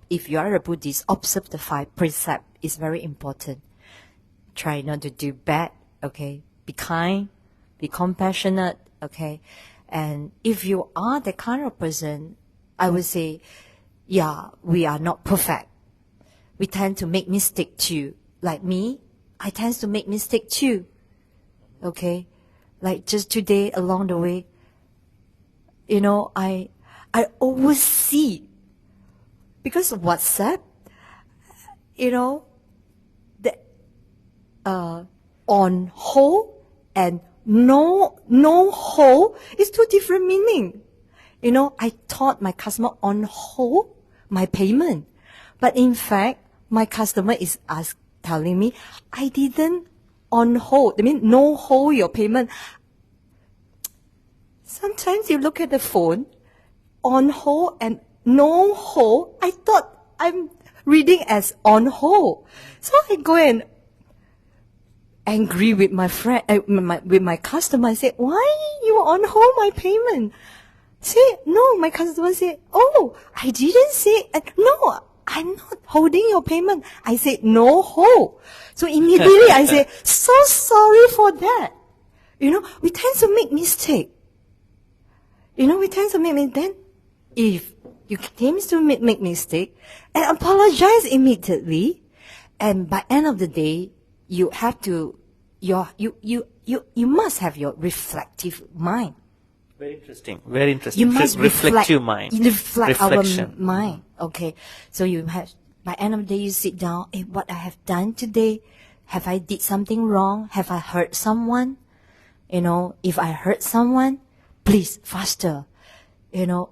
if you are a Buddhist, observe the 5 precepts is very important. Try not to do bad, okay? Be kind, be compassionate, okay? And if you are the kind of person, I would say, yeah, we are not perfect. We tend to make mistake too. Like me, I tend to make mistake too. Okay? Like just today along the way, I always see, because of WhatsApp, the on hold and no hold is 2 different meaning. I thought my customer on hold my payment, but in fact, my customer is telling me, I didn't on hold. I mean, no hold your payment. Sometimes you look at the phone, on hold and no hold. I thought I'm reading as on hold. So I go and angry with my friend, with my customer. I say, why you on hold my payment? Say, no, my customer say, oh, I didn't say, no, I'm not holding your payment. I said, no hold. So immediately I say, so sorry for that. We tend to make mistake. We tend to make mistake. Then, if you claim to make mistake, and apologize immediately, and by end of the day, you have to, you must have your reflective mind. Very interesting. Very interesting. You must reflective mind. Reflect our Reflection. mind. Okay. So you have, by end of the day, you sit down. Hey, what I have done today? Have I did something wrong? Have I hurt someone? If I hurt someone, please faster.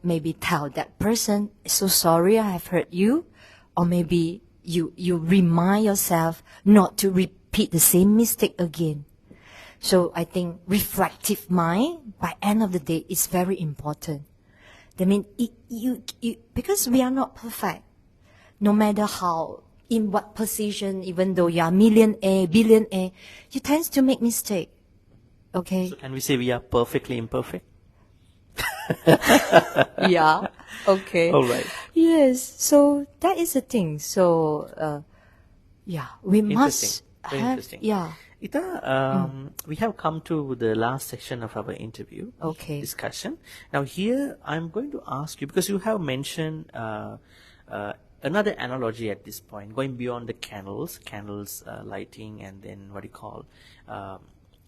Maybe tell that person, so sorry I have hurt you. Or maybe you remind yourself not to repeat the same mistake again. So I think reflective mind by end of the day is very important. I mean, because we are not perfect. No matter how, in what position, even though you are millionaire, billionaire, you tend to make mistake. Okay? So can we say we are perfectly imperfect? Yeah. Okay. All right. Yes. So that is the thing. So, we must Very have, interesting. yeah. Ita, we have come to the last section of our interview discussion. Now here I'm going to ask you, because you have mentioned another analogy at this point, going beyond the candles lighting, and then what you call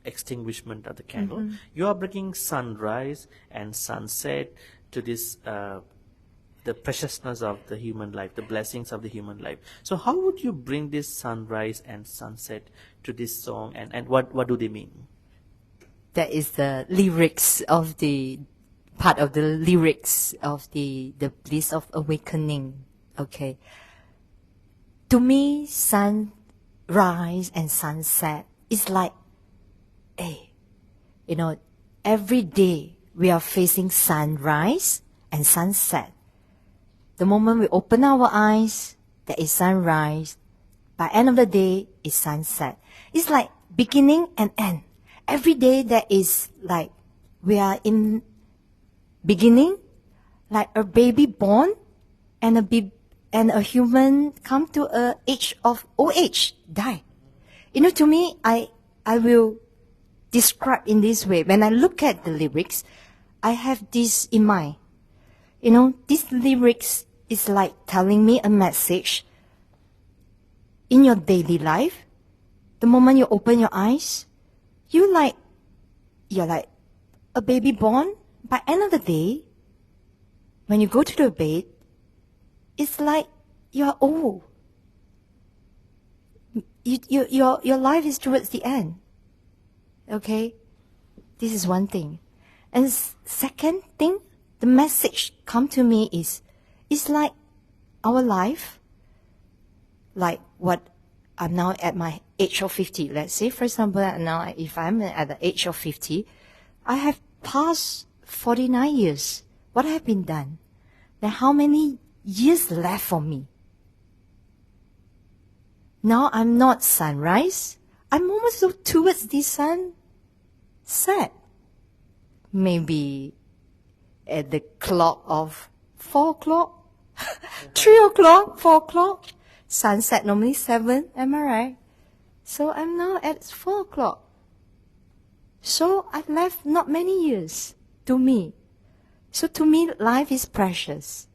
extinguishment of the candle. You are bringing sunrise and sunset to this the preciousness of the human life, the blessings of the human life. So how would you bring this sunrise and sunset to this song, and what do they mean? That is the lyrics of the part of the lyrics of the Bliss of Awakening. Okay. To me, sunrise and sunset is like, every day we are facing sunrise and sunset. The moment we open our eyes, there is sunrise. By end of the day, is sunset. It's like beginning and end. Every day there is like, we are in beginning, like a baby born, and a human come to a age of old age, die. To me, I will describe in this way. When I look at the lyrics, I have this in mind. These lyrics is like telling me a message. In your daily life, the moment you open your eyes, you're like a baby born. By end of the day, when you go to the bed, it's like you're old. Your life is towards the end. Okay? This is one thing. And second thing, the message come to me is, it's like our life, like what I'm now at my age of 50. Let's say, for example, now if I'm at the age of 50, I have passed 49 years. What have been done? Then how many years left for me? Now I'm not sunrise. I'm almost towards the sunset. Maybe at the clock of 4 o'clock, 3 o'clock, 4 o'clock. Sunset normally 7, am I right? So I'm now at 4 o'clock. So I've left not many years to me. So to me, life is precious.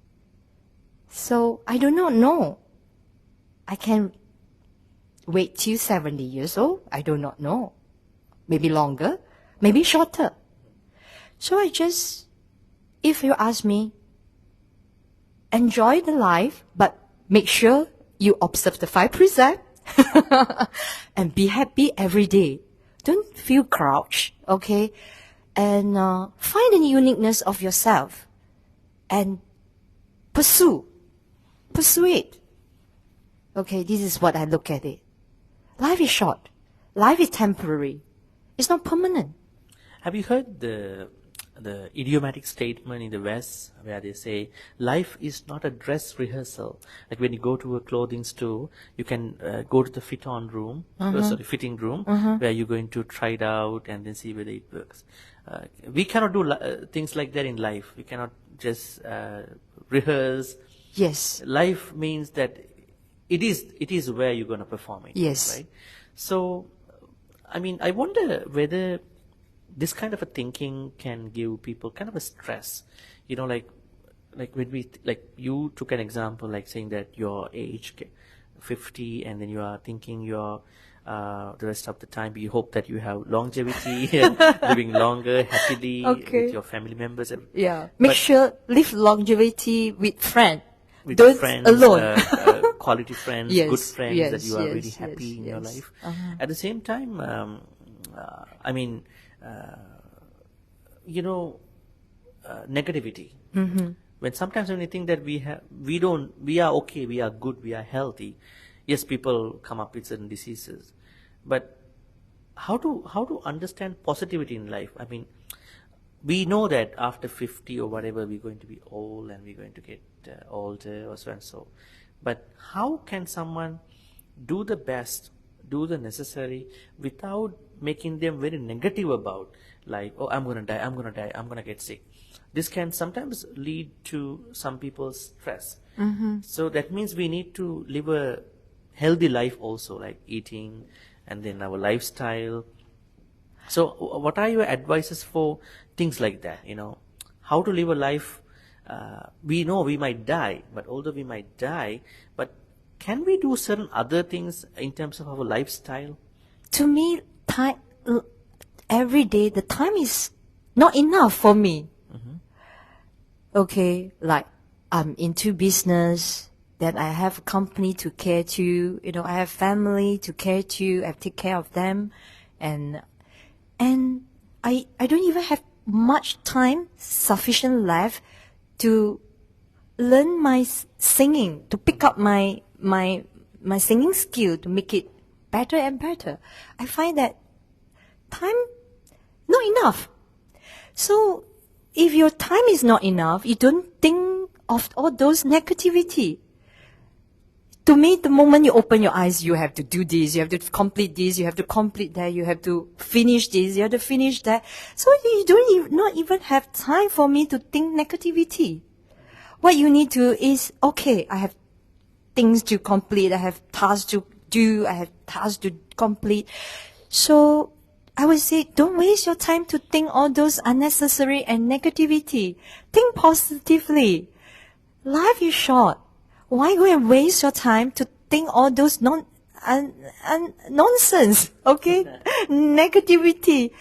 So I do not know. I can wait till 70 years old. I do not know. Maybe longer, maybe shorter. So if you ask me, enjoy the life, but make sure you observe the 5 precepts and be happy every day. Don't feel crouched, okay? And find the uniqueness of yourself and pursue it. Okay, this is what I look at it. Life is short. Life is temporary. It's not permanent. Have you heard the idiomatic statement in the West where they say life is not a dress rehearsal? Like when you go to a clothing store, you can go to the fitting room where you're going to try it out and then see whether it works. We cannot do things like that in life. We cannot just rehearse. Yes. Life means that it is where you're going to perform it. Yes. Right? So, I mean, I wonder whether this kind of a thinking can give people kind of a stress. You know, like when you took an example, like saying that your age, 50, and then you are thinking you're the rest of the time, you hope that you have longevity and living longer, happily with your family members. Yeah. Make sure live longevity with friends. With Don't friends, alone. quality friends, Yes, good friends yes, that you are yes, really happy yes, in your yes. life. At the same time, negativity. When sometimes when we think that we are okay, we are good, we are healthy. Yes, people come up with certain diseases, but how to understand positivity in life? I mean, we know that after 50 or whatever, we're going to be old and we're going to get older or so and so. But how can someone do the best, do the necessary without making them very negative about like, oh, I'm going to die, I'm going to get sick. This can sometimes lead to some people's stress. So that means we need to live a healthy life also, like eating and then our lifestyle. So what are your advices for things like that? You know, how to live a life? We know we might die, but although we might die, but can we do certain other things in terms of our lifestyle? To me, time every day, the time is not enough for me. Okay, like I'm into business, then I have a company to care to, you know, I have family to care to, I take care of them, and I don't even have much time sufficient left to learn my singing, to pick up my singing skill, to make it better and better. I find that time not enough. So if your time is not enough, you don't think of all those negativity. To me, the moment you open your eyes, you have to do this, you have to complete this, you have to complete that, you have to finish this, you have to finish that. So you not even have time for me to think negativity. What you need to is, okay, I have things to complete, I have tasks to do, I have tasks to complete. So I would say, don't waste your time to think all those unnecessary and negativity. Think positively. Life is short. Why go and waste your time to think all those nonsense? Okay, negativity.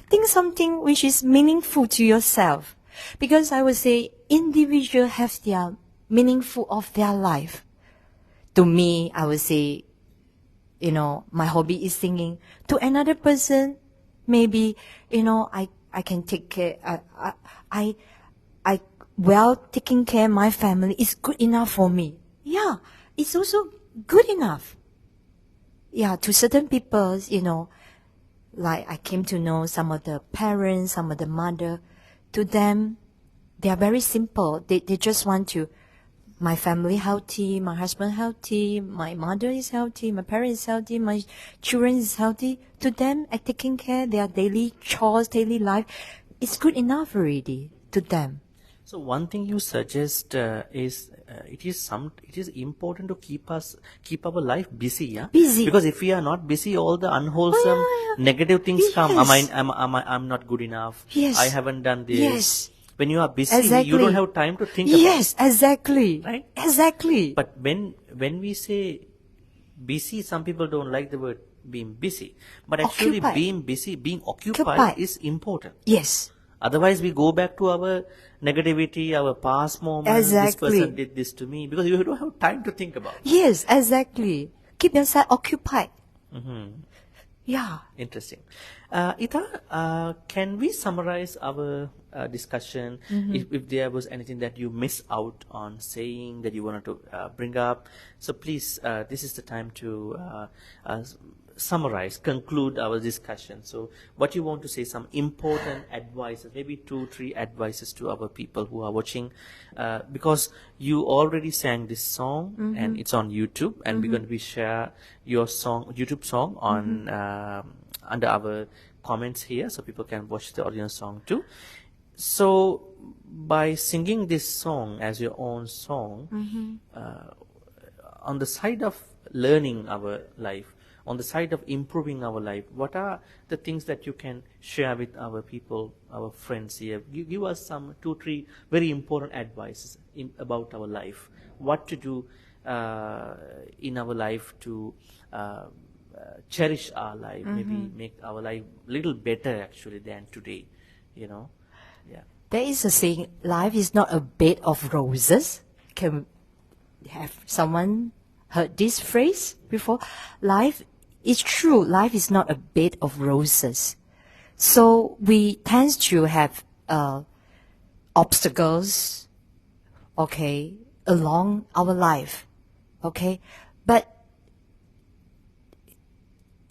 Think something which is meaningful to yourself, because I would say individual have their meaningful of their life. To me, I would say, you know, my hobby is singing. To another person, maybe, you know, I can take care. Taking care of my family is good enough for me. Yeah, it's also good enough. Yeah, to certain people, you know, like I came to know some of the parents, some of the mother. To them, they are very simple. They just want to, my family healthy, my husband healthy, my mother is healthy, my parents is healthy, my children is healthy. To them, taking care of their daily chores, daily life, it's good enough already to them. So one thing you suggest is it is important to keep our life busy, yeah. Busy. Because if we are not busy, all the unwholesome, negative things come. I'm not good enough. Yes. I haven't done this. Yes. When you are busy, Exactly. you don't have time to think about. Yes, exactly. Right? Exactly. But when we say busy, some people don't like the word being busy. But actually, Occupied. being busy, being occupied Occupied. is important. Yes. Otherwise, we go back to our negativity, our past moments. Exactly. This person did this to me, because you don't have time to think about it. Yes, exactly. Keep yourself occupied. Mm-hmm. Yeah. Interesting. Ita, can we summarize our discussion? If there was anything that you miss out on saying that you wanted to bring up, so please, this is the time to summarize, conclude our discussion. So what you want to say, some important advices, maybe 2-3 advices to our people who are watching, because you already sang this song and it's on YouTube, and we're going to be share your song, YouTube song on under our comments here, so people can watch the audio song too. So by singing this song as your own song, on the side of learning our life, on the side of improving our life, what are the things that you can share with our people, our friends here? Give us some 2-3 very important advices about our life. What to do in our life to cherish our life, maybe make our life a little better actually than today, you know? Yeah. There is a saying, life is not a bed of roses. Can have someone heard this phrase before? Life is true. Life is not a bed of roses. So we tend to have obstacles, okay, along our life, okay? But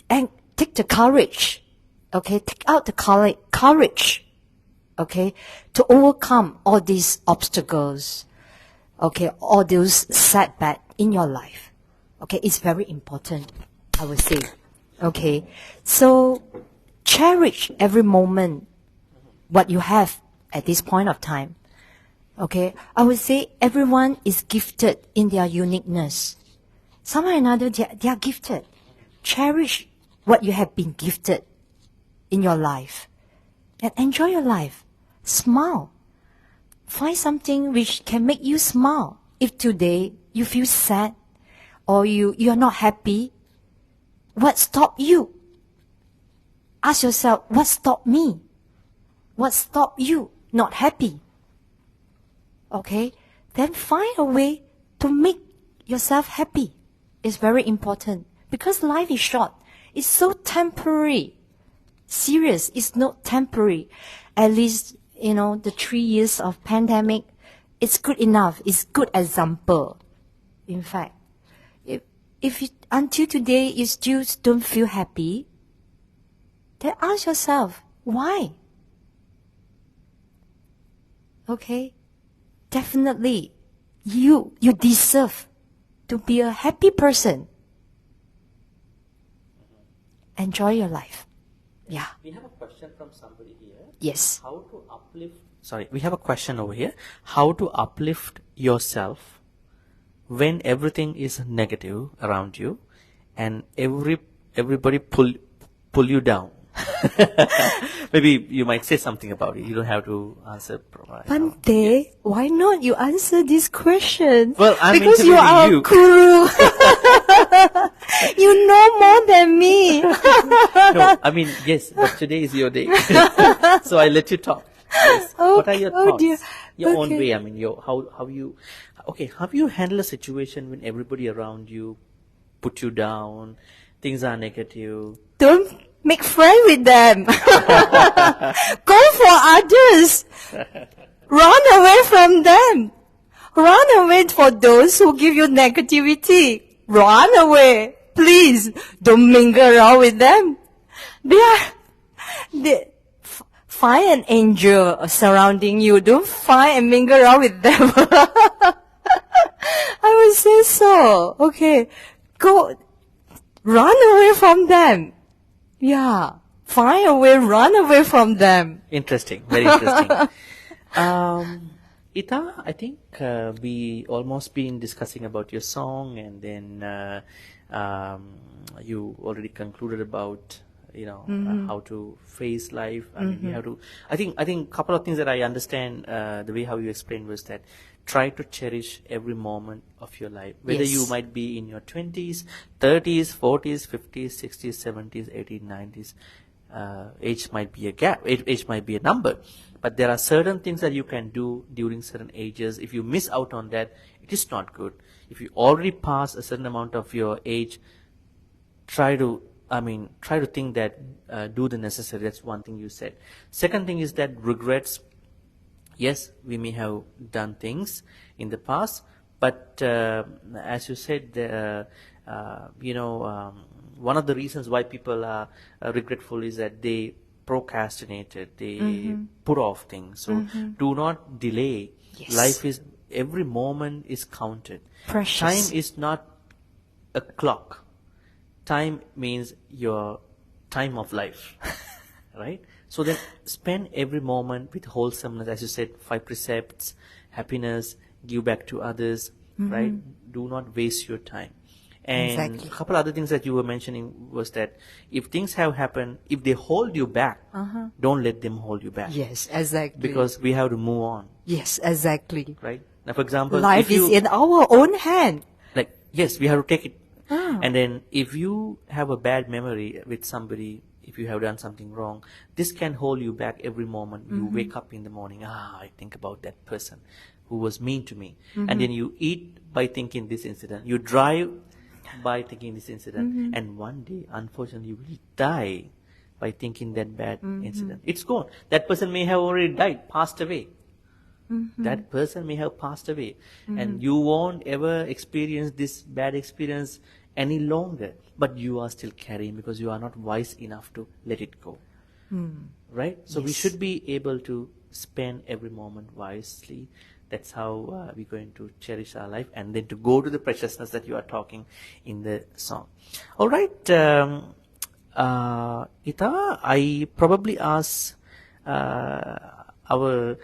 and take the courage, okay? Take out the courage, okay, to overcome all these obstacles, okay, all those setbacks in your life, okay? It's very important, I would say, okay? So cherish every moment what you have at this point of time, okay? I would say everyone is gifted in their uniqueness. Somehow or another, they are gifted. Cherish what you have been gifted in your life and enjoy your life. Smile. Find something which can make you smile. If today you feel sad or you're not happy, what stopped you? Ask yourself, what stopped me? What stopped you not happy? Okay? Then find a way to make yourself happy. It's very important because life is short. It's so temporary. Serious, it's not temporary. At least, the 3 years of pandemic, it's good enough. It's good example. In fact, if until today you still don't feel happy, then ask yourself, why? Okay? Definitely, you deserve to be a happy person. Enjoy your life. Yeah. We have a question from somebody here. Yes. How to uplift... Sorry, we have a question over here. How to uplift yourself when everything is negative around you and everybody pull you down? Maybe you might say something about it. You don't have to answer. Bhante, why not you answer this question? Well, I'm because you are you. A guru. You know more than me. No, I mean, yes, but today is your day. So I let you talk. Yes. What are your thoughts? Dear. Your own way. I mean, how you handle a situation when everybody around you put you down, things are negative? Don't make friends with them. Go for others. Run away from them. Run away for those who give you negativity. Run away. Please don't mingle around with them. Find an angel surrounding you. Don't find and mingle around with them. I would say so. Okay. Go. Run away from them. Yeah. Find a way, run away from them. Interesting. Very interesting. Ita, I think we almost been discussing about your song, and then you already concluded about how to face life. I mean, you have to. I think a couple of things that I understand the way how you explained was that try to cherish every moment of your life, whether you might be in your 20s, 30s, 40s, 50s, 60s, 70s, 80s, 90s. Age might be a gap. Age might be a number. But there are certain things that you can do during certain ages. If you miss out on that, it is not good. If you already pass a certain amount of your age, try to think that do the necessary. That's one thing you said. Second thing is that regrets. Yes, we may have done things in the past, but as you said, one of the reasons why people are regretful is that they procrastinated, they put off things. So do not delay. Yes. Life is, every moment is counted. Precious. Time is not a clock. Time means your time of life, right? So then spend every moment with wholesomeness, as you said, 5 precepts, happiness, give back to others, right? Do not waste your time. And Exactly. a couple other things that you were mentioning was that if things have happened, if they hold you back, don't let them hold you back. Yes, exactly. Because we have to move on, yes, exactly. right? Now, for example, Life if you, is in our own hand. like, yes, we have to take it. And then if you have a bad memory with somebody, if you have done something wrong, this can hold you back every moment. You wake up in the morning, I think about that person who was mean to me. And then you eat by thinking this incident. You drive by thinking this incident. And one day, unfortunately, you will die by thinking that bad incident. It's gone. That person may have already died, passed away. That person may have passed away. And you won't ever experience this bad experience any longer. But you are still carrying because you are not wise enough to let it go. Right? So we should be able to spend every moment wisely. That's how we're going to cherish our life, and then to go to the preciousness that you are talking in the song. All right, Ita, I probably ask our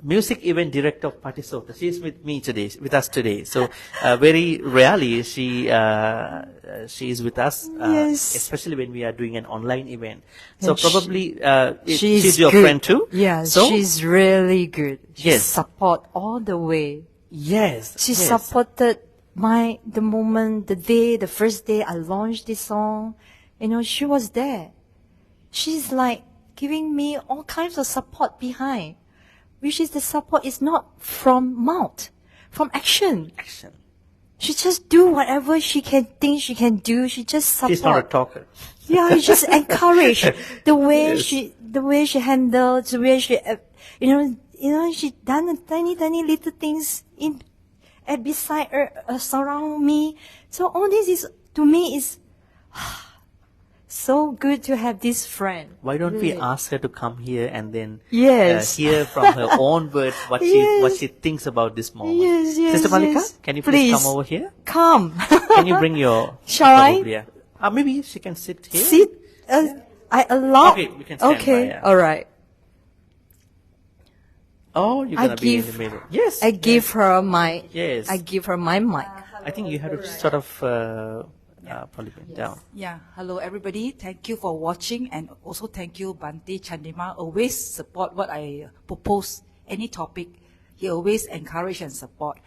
music event director of Patisota. She is with us today. So very rarely she is with us, Yes. especially when we are doing an online event. So And probably she's your good. friend too. Yeah, So she's really good. She Yes. support all the way. yes, She yes. supported the first day I launched this song. She was there. She's like giving me all kinds of support behind, which is the support is not from mouth, from action. Action. She just do whatever she can think she can do. She just support. She's not a talker. Yeah, you just encourage the way Yes. she handles, the way she, she done the tiny little things beside her, surround me. So all this is, to me, is so good to have this friend. Why don't we Really. ask her to come here and then Yes. hear from her own words what Yes. she thinks about this moment? Yes, Sister Malika, yes. can you please Please. come over here? Come. Can you bring your... Shall I? probably, maybe she can sit here. Sit. I allow. Okay, we can stand Okay, by, yeah. all right. Oh, you're I going to be in give- the middle. Yes. I give her my. Yes. I give her my mic. I think you have to sort of probably bend down. Yeah, hello everybody. Thank you for watching, and also thank you Bhante Chandima. Always support what I propose, any topic. He always encourage and support.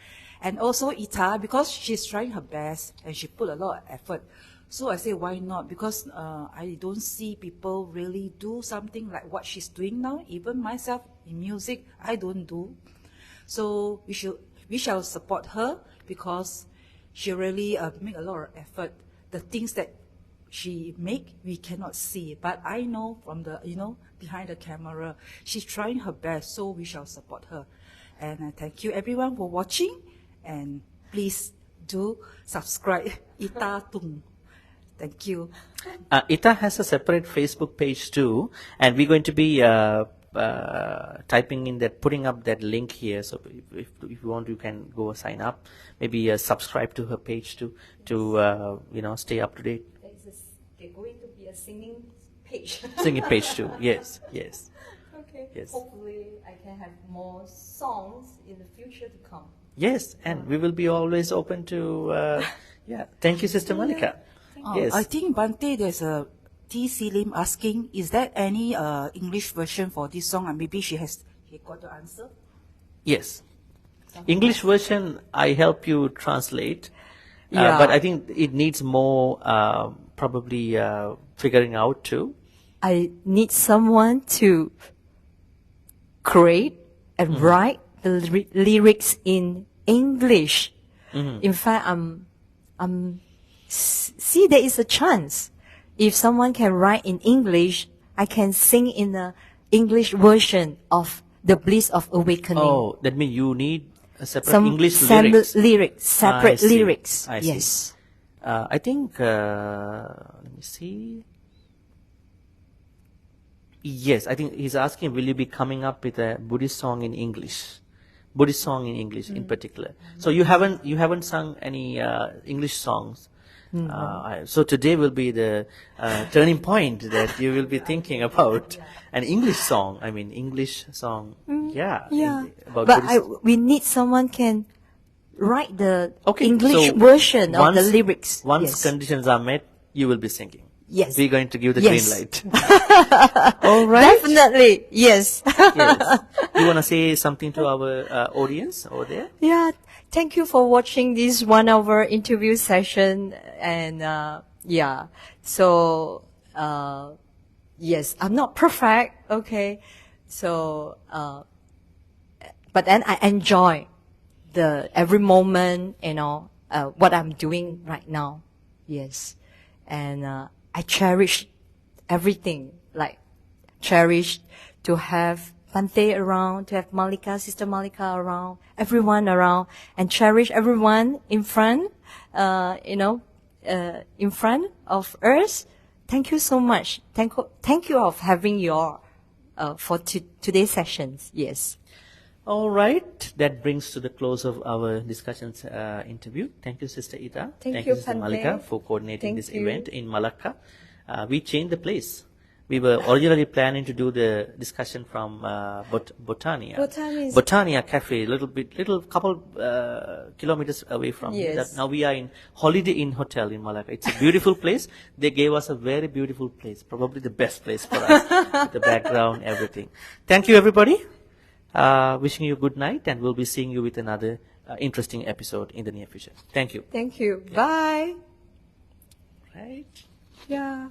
And also Ita, because she's trying her best and she put a lot of effort. So I say, why not? Because I don't see people really do something like what she's doing now. Even myself in music, I don't do. So we shall support her because she really make a lot of effort. The things that she make, we cannot see. But I know from the, behind the camera, she's trying her best. So we shall support her. And thank you everyone for watching. And please do subscribe Ita Thum. Thank you. Ita has a separate Facebook page too, and we're going to be typing in that, putting up that link here. So if you want, you can go sign up. Maybe subscribe to her page too, to stay up to date. There's going to be a singing page. Singing page too. Yes, yes. Okay. Okay. Yes. Hopefully, I can have more songs in the future to come. Yes, and we will be always open to, yeah. Thank you, Sister Malika. Yes. I think Bhante, there's a T. Selim asking, is there any English version for this song? And maybe he got the answer. Yes. English version, I help you translate. Yeah. But I think it needs more, probably, figuring out too. I need someone to create and write the lyrics in English. In fact, see, there is a chance. If someone can write in English, I can sing in the English version of the Bliss of Awakening. Oh, that means you need a separate Some English lyrics. separate I see. lyrics. I see. Yes. I think, let me see. Yes, I think he's asking, will you be coming up with a Buddhist song in English? Buddhist song in English in particular. So you haven't sung any English songs. So today will be the turning point that you will be thinking about an English song. I mean, English song. Yeah. About But Buddhist. we need someone can write the Okay, English so version of the lyrics. Once Yes. conditions are met, you will be singing. Yes. We're going to give the Yes. green light. All right. Definitely. Yes. Yes. You want to say something to our audience over there? Yeah. Thank you for watching this 1 hour interview session. And, yeah. So, yes, I'm not perfect. Okay. So, but then I enjoy every moment, what I'm doing right now. Yes. And, I cherish everything, like cherish to have Bhante around, to have Malika, Sister Malika around, everyone around, and cherish everyone in front, in front of us. Thank you so much. Thank you of having for today's sessions. Yes. All right. That brings to the close of our discussions interview. Thank you, Sister Ita. Thank you, Sister Bhante. Malika, for coordinating Thank this you. event in Malacca. We changed the place. We were originally planning to do the discussion from Botania. Botania Cafe, little couple kilometers away from here. Yes. Now we are in Holiday Inn Hotel in Malacca. It's a beautiful place. They gave us a very beautiful place, probably the best place for us. With the background, everything. Thank you, everybody. Wishing you a good night, and we'll be seeing you with another interesting episode in the near future. Thank you. Thank you. Bye. Right. Yeah.